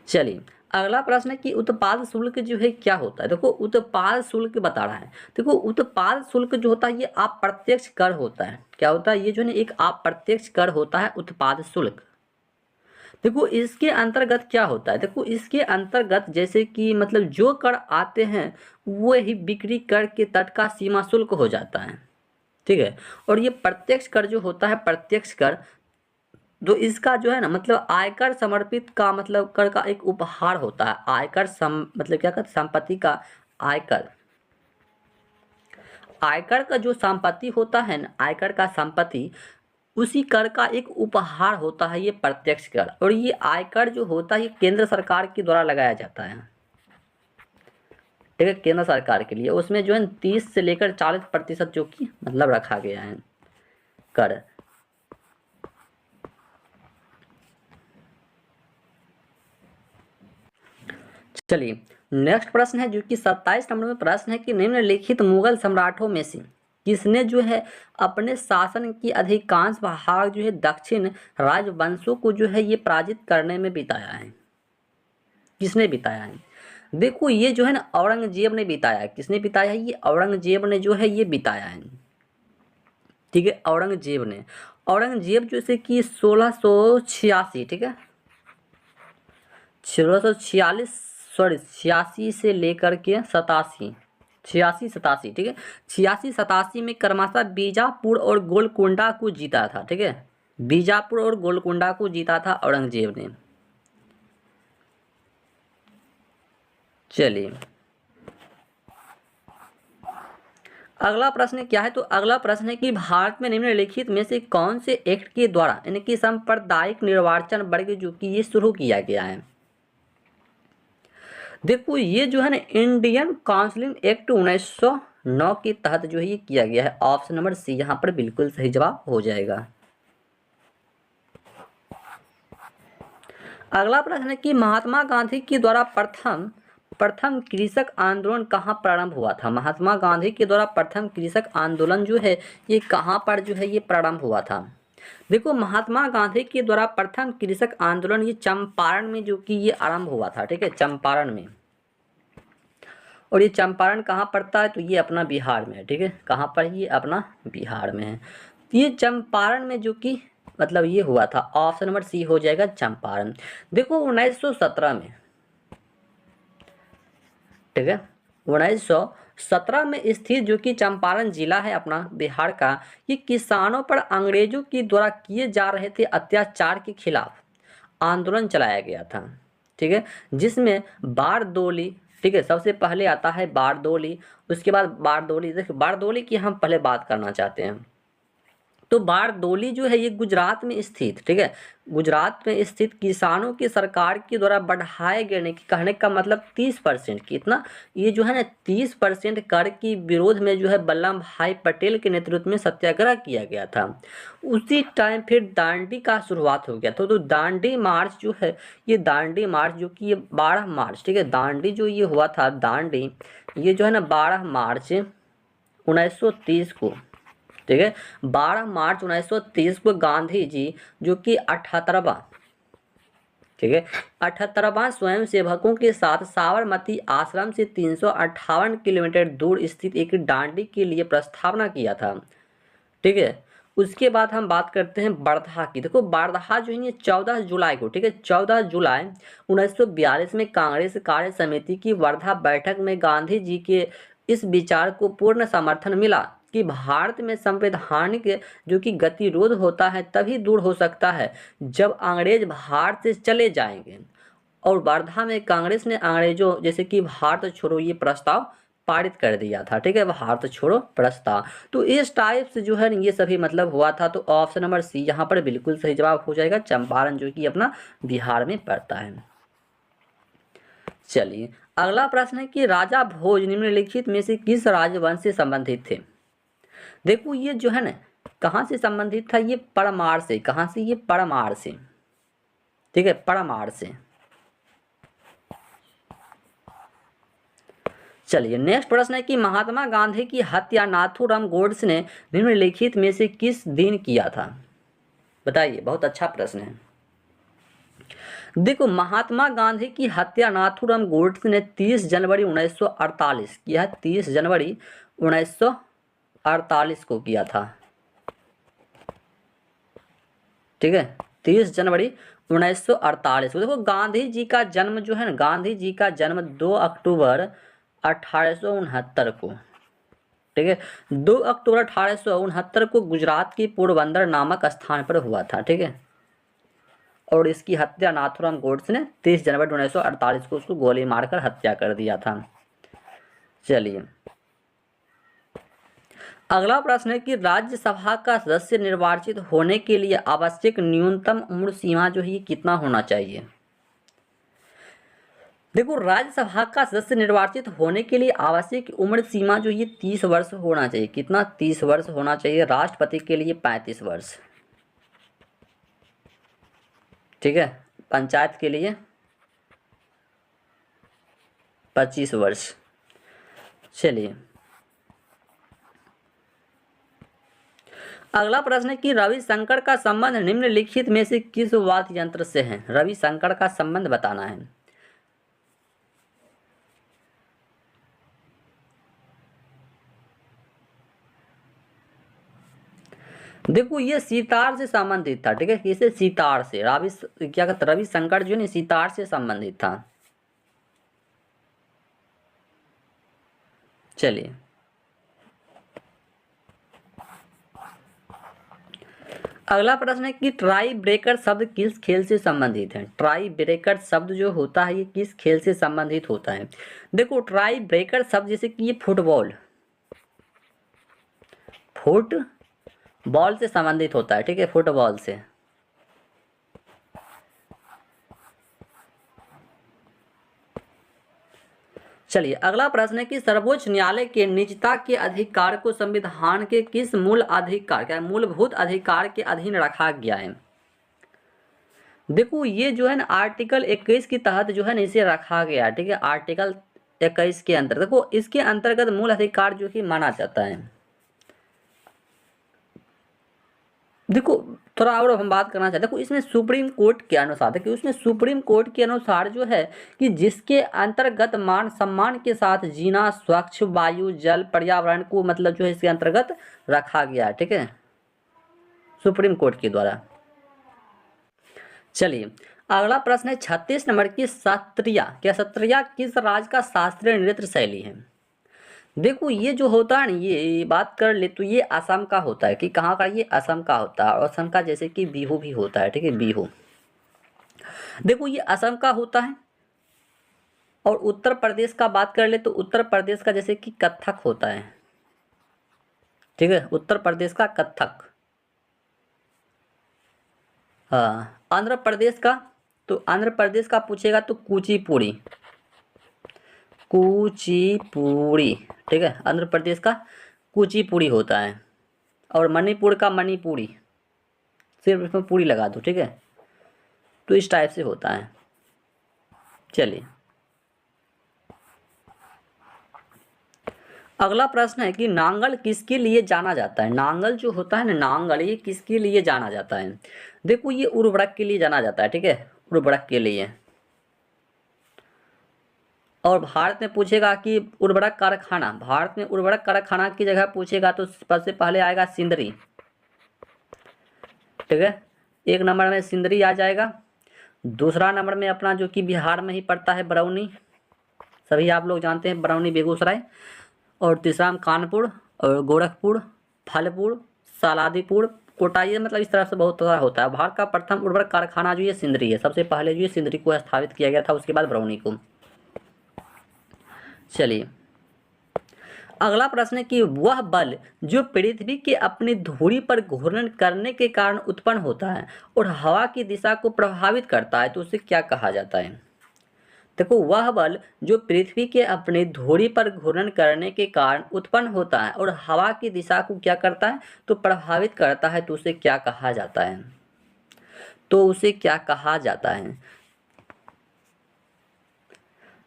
चलिए अगला प्रश्न है कि उत्पाद शुल्क जो है क्या होता है? देखो उत्पाद शुल्क बता रहा है। देखो उत्पाद शुल्क जो होता है ये अप्रत्यक्ष कर होता है। क्या होता है? ये जो है एक अप्रत्यक्ष कर होता है उत्पाद शुल्क। देखो इसके अंतर्गत क्या होता है? देखो इसके अंतर्गत जैसे कि मतलब जो कर आते हैं वो ही बिक्री कर के तट का सीमा शुल्क हो जाता है। ठीक है, और ये प्रत्यक्ष कर जो होता है, प्रत्यक्ष कर, तो इसका जो है ना मतलब आयकर समर्पित का मतलब कर का एक उपहार होता है। आयकर मतलब क्या कहते हैं, संपत्ति का आयकर। आयकर का जो संपत्ति होता है ना, आयकर का संपत्ति, उसी कर का एक उपहार होता है ये प्रत्यक्ष कर। और ये आयकर जो होता है ये केंद्र सरकार के द्वारा लगाया जाता है। ठीक है, केंद्र सरकार के लिए उसमें जो है 30 से लेकर 40% जो कि मतलब रखा गया है कर। चलिए नेक्स्ट प्रश्न है जो कि 27 नंबर में प्रश्न है कि निम्नलिखित मुगल सम्राटों में से किसने जो है अपने शासन की अधिकांश भाग जो है दक्षिण राजवंशों को जो है ये पराजित करने में बिताया है? किसने बिताया है? देखो ये जो है ना औरंगजेब ने बिताया है। किसने बिताया है? ये औरंगजेब ने जो है ये बिताया है। ठीक है, औरंगजेब ने। औरंगजेब जैसे कि 1686, ठीक है, 1646, सॉरी 86 से लेकर के 87, 86-87, ठीक है, 86-87 में क्रमशः बीजापुर और गोलकुंडा को जीता था। ठीक है, बीजापुर और गोलकुंडा को जीता था औरंगजेब ने। चलिए अगला प्रश्न क्या है? तो अगला प्रश्न है कि भारत में निम्नलिखित में से कौन से एक्ट के द्वारा यानी कि सांप्रदायिक निर्वाचन वर्ग जो कि ये शुरू किया गया है? देखो ये जो है ना इंडियन काउंसिलिंग एक्ट 1909 के तहत जो है ये किया गया है। ऑप्शन नंबर सी यहाँ पर बिल्कुल सही जवाब हो जाएगा। अगला प्रश्न है कि महात्मा गांधी के द्वारा प्रथम कृषक आंदोलन कहाँ प्रारंभ हुआ था? महात्मा गांधी के द्वारा प्रथम कृषक आंदोलन जो है ये कहाँ पर जो है ये प्रारंभ हुआ था? देखो महात्मा गांधी के द्वारा प्रथम कृषक आंदोलन ये चंपारण में जो कि ये आरंभ हुआ था। ठीक है, चंपारण में। और ये चंपारण कहाँ पड़ता है? तो ये अपना बिहार में है। ठीक है, कहाँ पर? ये अपना बिहार में है। ये चंपारण में जो कि मतलब ये हुआ था। ऑप्शन नंबर सी हो जाएगा चंपारण। देखो 1917 में, ठीक है, 1917 में स्थित जो कि चंपारण जिला है अपना बिहार का, ये किसानों पर अंग्रेजों के द्वारा किए जा रहे थे अत्याचार के खिलाफ आंदोलन चलाया गया था। ठीक है, जिसमें बारदोली ठीक है। सबसे पहले आता है बारदोली, उसके बाद बारदोली, देखिए बारदोली की हम पहले बात करना चाहते हैं। तो बारदोली जो है ये गुजरात में स्थित, ठीक है, गुजरात में स्थित किसानों की सरकार के द्वारा बढ़ाए गए, कहने का मतलब 30% कितना, ये जो है ना 30% कर की विरोध में जो है वल्लभ भाई पटेल के नेतृत्व में सत्याग्रह किया गया था। उसी टाइम फिर दांडी का शुरुआत हो गया था। तो दांडी मार्च जो है, ये दांडी मार्च जो कि ये 12 मार्च, ठीक है, दांडी जो ये हुआ था, दांडी ये जो है ना 12 मार्च 1930 को, ठीक है, 12 मार्च 1930 को गांधी जी जो कि 78वां, ठीक है, 78वां स्वयं सेवकों के साथ साबरमती आश्रम से 358 किलोमीटर दूर स्थित एक डांडी के लिए प्रस्तावना किया था, ठीक है। उसके बाद हम बात करते हैं वर्धा की। देखो वर्धा जो है ये 14 जुलाई को, ठीक है, 14 जुलाई 1942 में कांग्रेस कार्य समिति की वर्धा बैठक में गांधी जी के इस विचार को पूर्ण समर्थन मिला कि भारत में संवैधानिक जो कि गतिरोध होता है तभी दूर हो सकता है जब अंग्रेज भारत से चले जाएंगे। और वर्धा में कांग्रेस ने अंग्रेजों जैसे कि भारत छोड़ो ये प्रस्ताव पारित कर दिया था, ठीक है, भारत छोड़ो प्रस्ताव। तो इस टाइप से जो है ये सभी मतलब हुआ था। तो ऑप्शन नंबर सी यहाँ पर बिल्कुल सही जवाब हो जाएगा, चंपारण जो कि अपना बिहार में पड़ता है। चलिए अगला प्रश्न है कि राजा भोज निम्नलिखित में से किस राजवंश से संबंधित थे। देखो ये जो है ना कहाँ से संबंधित था, ये परमार से, कहाँ से, ये परमार से, ठीक है, परमार से। चलिए नेक्स्ट प्रश्न है कि महात्मा गांधी की हत्या नाथूराम गोडसे ने निम्नलिखित में से किस दिन किया था। बताइए, बहुत अच्छा प्रश्न है। देखो महात्मा गांधी की हत्या नाथूराम गोडसे ने 30 जनवरी 1948 किया है, 30 जनवरी 1948 को किया था, ठीक है, 30 जनवरी 1948 को। देखो गांधी जी का जन्म जो है ना, गांधी जी का जन्म 2 अक्टूबर 1869 को, ठीक है, 2 अक्टूबर 1869 को गुजरात की पोरबंदर नामक स्थान पर हुआ था, ठीक है। और इसकी हत्या नाथूराम गोडसे ने 30 जनवरी 1948 को उसको गोली मारकर हत्या कर दिया था। चलिए अगला प्रश्न है कि राज्यसभा का सदस्य निर्वाचित होने के लिए आवश्यक न्यूनतम उम्र सीमा जो है ये कितना होना चाहिए। देखो राज्यसभा का सदस्य निर्वाचित होने के लिए आवश्यक उम्र सीमा जो ये 30 वर्ष होना चाहिए, कितना, 30 वर्ष होना चाहिए। राष्ट्रपति के लिए 35 वर्ष, ठीक है, पंचायत के लिए 25 वर्ष। चलिए अगला प्रश्न है कि रविशंकर का संबंध निम्नलिखित में से किस वाद्य यंत्र से है। रविशंकर का संबंध बताना है। देखो ये सितार से संबंधित था, ठीक है, किसे, सितार से। क्या कहते, रविशंकर जो है सितार से संबंधित था। चलिए अगला प्रश्न है कि ट्राई ब्रेकर शब्द किस खेल से संबंधित है। ट्राई ब्रेकर शब्द जो होता है ये किस खेल से संबंधित होता है। देखो ट्राई ब्रेकर शब्द जैसे कि ये फुटबॉल से संबंधित होता है, ठीक है, फुटबॉल से। चलिए अगला प्रश्न है कि सर्वोच्च न्यायालय के निजता के अधिकार को संविधान के किस मूलभूत अधिकार के अधीन रखा गया है। देखो ये जो है ना आर्टिकल 21 के तहत जो है ना इसे रखा गया, ठीक है, आर्टिकल 21 के अंतर्गत। देखो इसके अंतर्गत मूल अधिकार जो कि माना जाता है। देखो थोड़ा और हम बात करना चाहते हैं। देखो इसमें सुप्रीम कोर्ट के अनुसार, देखिए उसमें सुप्रीम कोर्ट के अनुसार जो है कि जिसके अंतर्गत मान सम्मान के साथ जीना, स्वच्छ वायु, जल, पर्यावरण को मतलब जो है इसके अंतर्गत रखा गया है, ठीक है, सुप्रीम कोर्ट के द्वारा। चलिए अगला प्रश्न है 36 नंबर की सत्रिया किस राज्य का शास्त्रीय नृत्य शैली है। देखो ये जो होता है ना ये बात कर ले तो ये असम का होता है। कि कहाँ का, ये असम का होता है। और असम का जैसे कि बिहू भी होता है, ठीक है, बिहू। देखो ये असम का होता है। और उत्तर प्रदेश का बात कर ले तो उत्तर प्रदेश का जैसे कि कथक होता है, ठीक है, उत्तर प्रदेश का कथक। हाँ, आंध्र प्रदेश का, तो आंध्र प्रदेश का पूछेगा तो कुचिपुड़ी, कुचिपुड़ी, ठीक है, आंध्र प्रदेश का कुचिपुड़ी होता है। और मणिपुर का मणिपुरी, सिर्फ इसमें पूरी लगा दो, ठीक है। तो इस टाइप से होता है। चलिए अगला प्रश्न है कि नांगल किसके लिए जाना जाता है। नांगल जो होता है ना, नांगल, ये किसके लिए जाना जाता है। देखो ये उर्वरक के लिए जाना जाता है, ठीक है, उर्वरक के लिए। और भारत में पूछेगा कि उर्वरक कारखाना, भारत में उर्वरक कारखाना की जगह पूछेगा तो सबसे पहले आएगा सिंदरी, ठीक है, एक नंबर में सिंदरी आ जाएगा। दूसरा नंबर में अपना जो कि बिहार में ही पड़ता है बरौनी, सभी आप लोग जानते हैं बरौनी बेगूसराय। और तीसरा में कानपुर और गोरखपुर, फलपुर, सालादीपुर, कोटा, ये मतलब इस तरह से बहुत सारा होता है। भारत का प्रथम उर्वरक कारखाना जो ये सिंदरी है, सबसे पहले जो ये सिंदरी को स्थापित किया गया था, उसके बाद बरौनी को। चलिए अगला प्रश्न है कि वह बल जो पृथ्वी के अपनी धुरी पर घूर्णन करने के कारण उत्पन्न होता है और हवा की दिशा को प्रभावित करता है, तो उसे क्या कहा जाता है। देखो वह बल जो पृथ्वी के अपनी धुरी पर घूर्णन करने के कारण उत्पन्न होता है और हवा की दिशा को क्या करता है, तो प्रभावित करता है, तो उसे क्या कहा जाता है। तो उसे क्या कहा जाता है।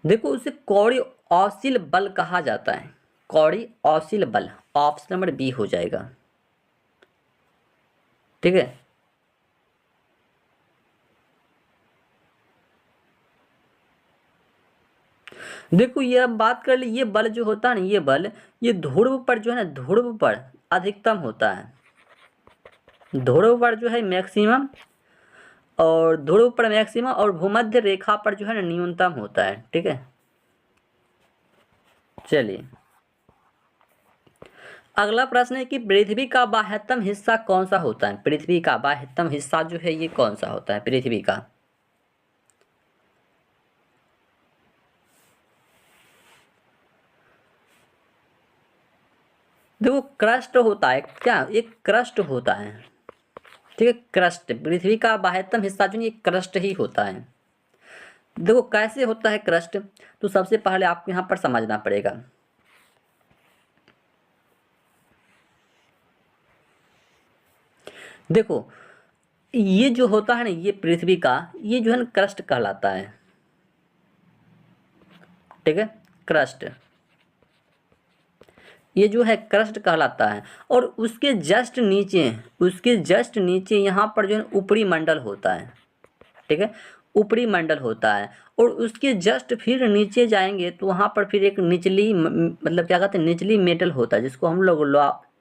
देखो उसे कौड़ी औसिल बल कहा जाता है, कौड़ी औसिल बल। ऑप्शन नंबर बी हो जाएगा, ठीक है। देखो ये अब बात कर ली, ये बल जो होता है ना, ये बल ये ध्रुव पर जो है ना, ध्रुव पर अधिकतम होता है, ध्रुव पर जो है मैक्सिमम, और ध्रुव पर मैक्सिमम और भूमध्य रेखा पर जो है ना न्यूनतम होता है, ठीक है। चलिए अगला प्रश्न है कि पृथ्वी का बाह्यतम हिस्सा कौन सा होता है। पृथ्वी का बाह्यतम हिस्सा जो है ये कौन सा होता है पृथ्वी का। देखो क्रस्ट होता है, क्या एक क्रस्ट होता है, ठीक है, क्रस्ट। पृथ्वी का बाह्यतम हिस्सा जो ये क्रस्ट ही होता है। देखो कैसे होता है क्रस्ट, तो सबसे पहले आपको यहाँ पर समझना पड़ेगा। देखो ये जो होता है ना, ये पृथ्वी का ये जो है ना क्रस्ट कहलाता है, ठीक है, क्रस्ट, ये जो है क्रस्ट कहलाता है। और उसके जस्ट नीचे, उसके जस्ट नीचे यहाँ पर जो है ऊपरी मंडल होता है, ठीक है, ऊपरी मंडल होता है। और उसके जस्ट फिर नीचे जाएंगे तो वहाँ पर फिर एक निचली मतलब क्या कहते हैं, निचली मेटल होता है, जिसको हम लोग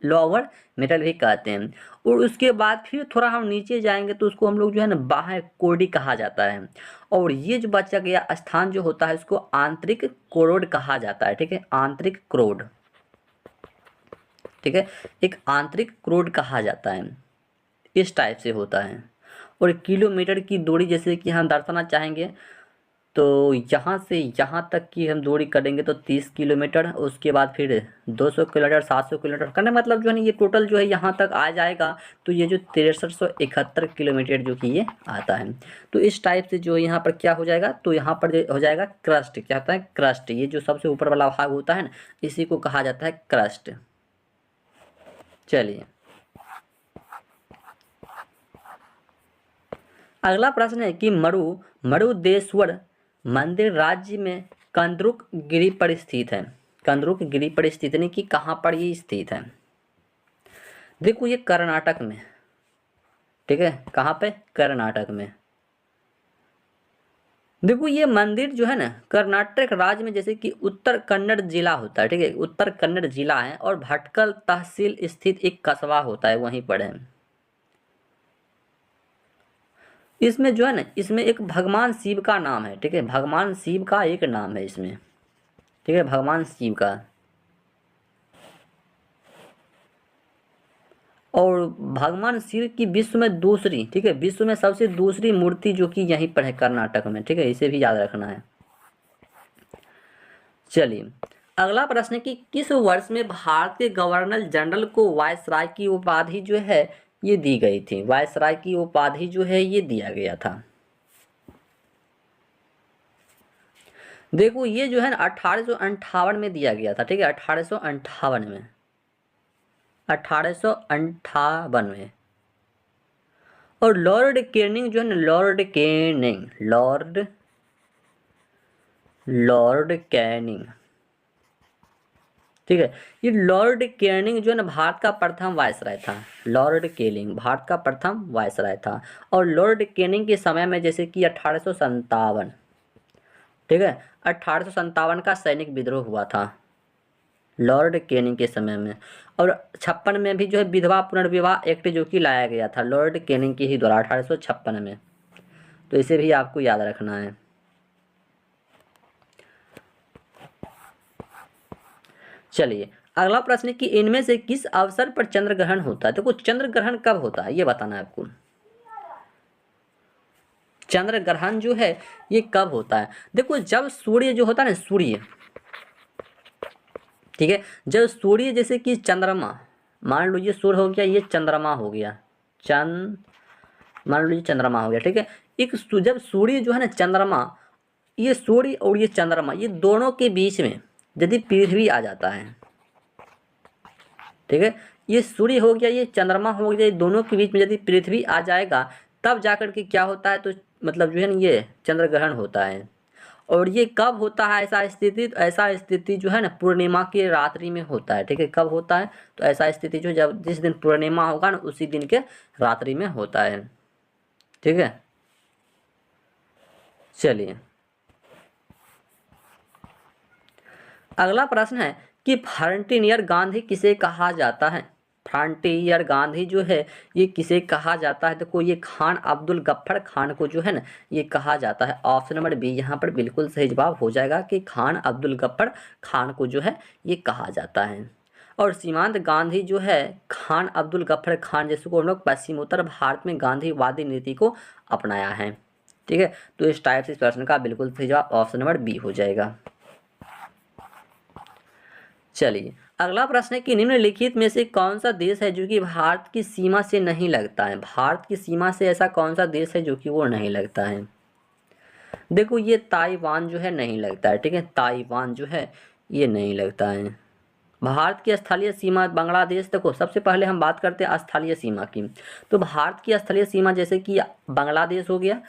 लोअर मेटल भी कहते हैं। और उसके बाद फिर थोड़ा हम नीचे जाएंगे तो उसको हम लोग जो है ना बाह्य कोडी कहा जाता है। और ये जो बचा गया स्थान जो होता है इसको आंतरिक क्रोड कहा जाता है, ठीक है, आंतरिक क्रोड, ठीक है, एक आंतरिक क्रोड कहा जाता है। इस टाइप से होता है। और किलोमीटर की दूरी जैसे कि हम दर्शाना चाहेंगे तो यहाँ से यहाँ तक की हम दूरी करेंगे तो 30 किलोमीटर, उसके बाद फिर 200 किलोमीटर, 700 किलोमीटर करने मतलब जो है ना ये टोटल जो है यहाँ तक आ जाएगा। तो ये जो 6371 किलोमीटर जो कि ये आता है। तो इस टाइप से जो यहाँ पर क्या हो जाएगा, तो यहाँ पर हो जाएगा क्रस्ट, क्या होता है क्रस्ट, ये जो सबसे ऊपर वाला भाग होता है ना इसी को कहा जाता है क्रस्ट। चलिए अगला प्रश्न है कि मरुदेश्वर मंदिर राज्य में कंदरुक गिरी पर स्थित है। कंदरुक गिरी पर स्थित नहीं कि कहाँ पर ये स्थित है। देखो ये कर्नाटक में, ठीक है, कहाँ पे, कर्नाटक में। देखो ये मंदिर जो है ना कर्नाटक राज्य में जैसे कि उत्तर कन्नड़ जिला होता है, ठीक है, उत्तर कन्नड़ जिला है और भटकल तहसील स्थित एक कस्बा होता है, वहीं पर है। इसमें जो है ना, इसमें एक भगवान शिव का नाम है, ठीक है, भगवान शिव का एक नाम है इसमें, ठीक है, भगवान शिव का। और भगवान शिव की विश्व में दूसरी, ठीक है, विश्व में सबसे दूसरी मूर्ति जो कि यहीं पर है कर्नाटक में, ठीक है, इसे भी याद रखना है। चलिए अगला प्रश्न है कि किस वर्ष में भारत के गवर्नर जनरल को वायसराय की उपाधि जो है ये दी गई थी। वायसराय की उपाधि जो है ये दिया गया था। देखो ये जो है ना 1858 में दिया गया था, ठीक है, 1858 में, 1858 में। और लॉर्ड कैनिंग जो है ना, लॉर्ड कैनिंग, ठीक है, ये लॉर्ड कैनिंग जो है ना भारत का प्रथम वायसराय था। लॉर्ड कैनिंग भारत का प्रथम वायसराय था। और लॉर्ड कैनिंग के समय में जैसे कि 1857, ठीक है, 1857 का सैनिक विद्रोह हुआ था लॉर्ड कैनिंग के समय में। और 56 में भी जो है विधवा पुनर्विवाह एक्ट जो कि लाया गया था लॉर्ड कैनिंग के ही द्वारा 1856 में। तो इसे भी आपको याद रखना है। चलिए अगला प्रश्न है कि इनमें से किस अवसर पर चंद्र ग्रहण होता है। देखो चंद्र ग्रहण कब होता है ये बताना है आपको। चंद्र ग्रहण जो है ये कब होता है। देखो जब सूर्य जो होता है ना, सूर्य, ठीक है, जब सूर्य जैसे कि चंद्रमा, मान लीजिए सूर्य हो गया, ये चंद्रमा हो गया, मान लीजिए चंद्रमा हो गया, ठीक है। जब सूर्य जो है ना चंद्रमा, ये सूर्य और ये चंद्रमा, ये दोनों के बीच में यदि पृथ्वी आ जाता है, ठीक है, ये सूर्य हो गया, ये चंद्रमा हो गया, ये दोनों के बीच में यदि पृथ्वी आ जाएगा तब जाकर के क्या होता है, तो मतलब जो है ना ये चंद्र ग्रहण होता है। और ये कब होता है ऐसा स्थिति जो है ना पूर्णिमा की रात्रि में होता है, ठीक है। कब होता है, तो ऐसा स्थिति जो जब जिस दिन पूर्णिमा होगा ना उसी दिन के रात्रि में होता है, ठीक है। चलिए अगला प्रश्न है कि फ्रंटियर गांधी किसे कहा जाता है। फ्रंटियर गांधी जो है ये किसे कहा जाता है। देखो ये खान अब्दुल गफ्फर खान को जो है ना ये कहा जाता है। ऑप्शन नंबर बी यहाँ पर बिल्कुल सही जवाब हो जाएगा कि खान अब्दुल गफ्फर खान को जो है ये कहा जाता है। और सीमांत गांधी जो है खान अब्दुल गफ्फर खान जैसे को हम लोग पश्चिमोत्तर भारत में गांधीवादी नीति को अपनाया है, ठीक है। तो इस टाइप से इस प्रश्न का बिल्कुल सही जवाब ऑप्शन नंबर बी हो जाएगा। चलिए अगला प्रश्न है कि निम्नलिखित में से कौन सा देश है जो कि भारत की सीमा से नहीं लगता है। भारत की सीमा से ऐसा कौन सा देश है जो कि वो नहीं लगता है। देखो ये ताइवान जो है नहीं लगता है, ठीक है, ताइवान जो है ये नहीं लगता है। भारत की स्थलीय सीमा बांग्लादेश। देखो सबसे पहले हम बात करते हैं स्थलीय सीमा की। तो भारत की स्थलीय सीमा जैसे कि बांग्लादेश हो गया,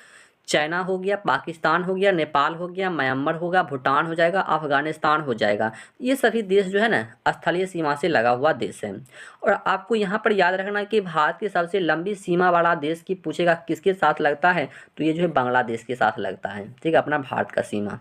चाइना हो गया, पाकिस्तान हो गया, नेपाल हो गया, म्यांमार होगा, भूटान हो जाएगा, अफगानिस्तान हो जाएगा। ये सभी देश जो है ना स्थलीय सीमा से लगा हुआ देश है। और आपको यहाँ पर याद रखना है कि भारत की सबसे लंबी सीमा वाला देश की पूछेगा किसके साथ लगता है, तो ये जो है बांग्लादेश के साथ लगता है, ठीक है, अपना भारत का सीमा,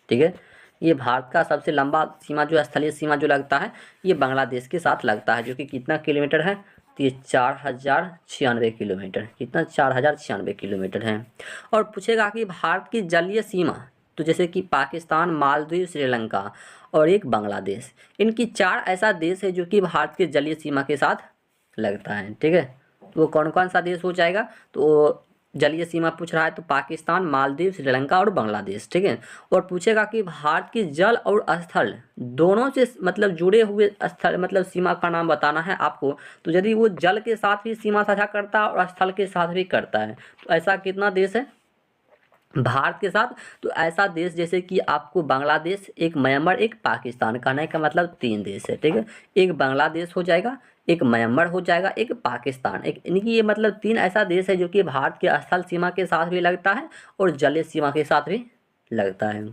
ठीक है। ये भारत का सबसे लंबा सीमा जो स्थलीय सीमा जो लगता है ये बांग्लादेश के साथ लगता है, जो कि कितना किलोमीटर है, तो ये 4096 किलोमीटर, कितना 4096 किलोमीटर है। और पूछेगा कि भारत की जलीय सीमा, तो जैसे कि पाकिस्तान, मालदीव, श्रीलंका और एक बांग्लादेश, इनकी 4 ऐसा देश है जो कि भारत के जलीय सीमा के साथ लगता है, ठीक है। तो वो कौन कौन सा देश हो जाएगा, तो जलीय सीमा पूछ रहा है तो पाकिस्तान, मालदीव, श्रीलंका और बांग्लादेश, ठीक है। और पूछेगा कि भारत की जल और स्थल दोनों से मतलब जुड़े हुए स्थल मतलब सीमा का नाम बताना है आपको। तो यदि वो जल के साथ भी सीमा साझा करता है और स्थल के साथ भी करता है तो ऐसा कितना देश है भारत के साथ, तो ऐसा देश जैसे कि आपको बांग्लादेश, एक म्यांमार, एक पाकिस्तान, कहने का मतलब 3 देश है, ठीक है। एक बांग्लादेश हो जाएगा, एक म्यांमार हो जाएगा, एक पाकिस्तान, एक इनकी ये मतलब 3 ऐसा देश है जो कि भारत के स्थल सीमा के साथ भी लगता है और जलीय सीमा के साथ भी लगता है,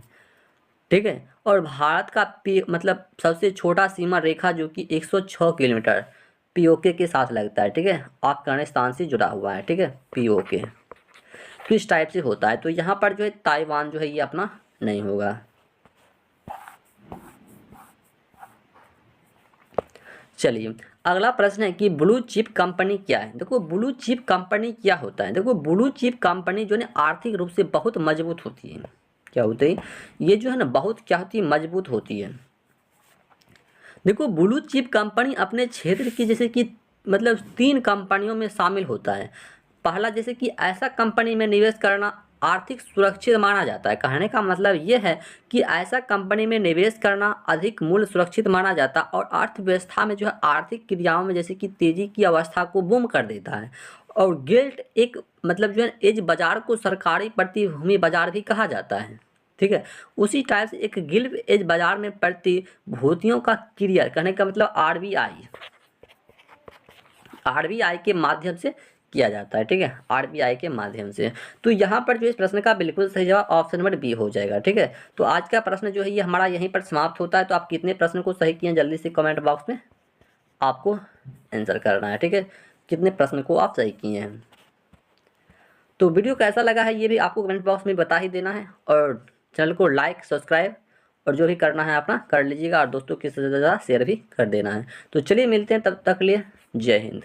ठीक है। और भारत का मतलब सबसे छोटा सीमा रेखा जो कि 106 किलोमीटर पीओके के साथ लगता है, ठीक है, अफगानिस्तान से जुड़ा हुआ है, ठीक है, पीओके। तो इस टाइप से होता है। तो यहाँ पर जो है ताइवान जो है ये अपना नहीं होगा। चलिए अगला प्रश्न है कि ब्लू चिप कंपनी क्या है। देखो ब्लू चिप कंपनी क्या होता है। देखो ब्लू चिप कंपनी जो है आर्थिक रूप से बहुत मजबूत होती है। क्या होती है ये जो है ना बहुत क्या होती है, मजबूत होती है। देखो ब्लू चिप कंपनी अपने क्षेत्र की जैसे कि मतलब 3 कंपनियों में शामिल होता है। पहला जैसे कि ऐसा कंपनी में निवेश करना आर्थिक सुरक्षित माना जाता है। कहने का मतलब ये है कि ऐसा कंपनी में निवेश करना अधिक मूल्य सुरक्षित माना जाता है और अर्थव्यवस्था में जो है आर्थिक क्रियाओं में जैसे कि तेजी की अवस्था को बूम कर देता है। और गिल्ट एक मतलब जो है एज बाजार को सरकारी प्रतिभूति बाजार भी कहा जाता है, ठीक है। उसी टाइप से एक गिल्ट एज बाजार में प्रतिभूतियों का क्लियर कहने का मतलब आरबीआई के माध्यम से किया जाता है, ठीक है, आरबीआई के माध्यम से। तो यहाँ पर जो इस प्रश्न का बिल्कुल सही जवाब ऑप्शन नंबर बी हो जाएगा, ठीक है। तो आज का प्रश्न जो है ये हमारा यहीं पर समाप्त होता है। तो आप कितने प्रश्न को सही किए जल्दी से कमेंट बॉक्स में आपको आंसर करना है, ठीक है, कितने प्रश्न को आप सही किए हैं। तो वीडियो कैसा लगा है ये भी आपको कमेंट बॉक्स में बता ही देना है और चैनल को लाइक सब्सक्राइब और जो भी करना है अपना कर लीजिएगा और दोस्तों के साथ ज़्यादा शेयर भी कर देना है। तो चलिए मिलते हैं, तब तक के लिए जय हिंद।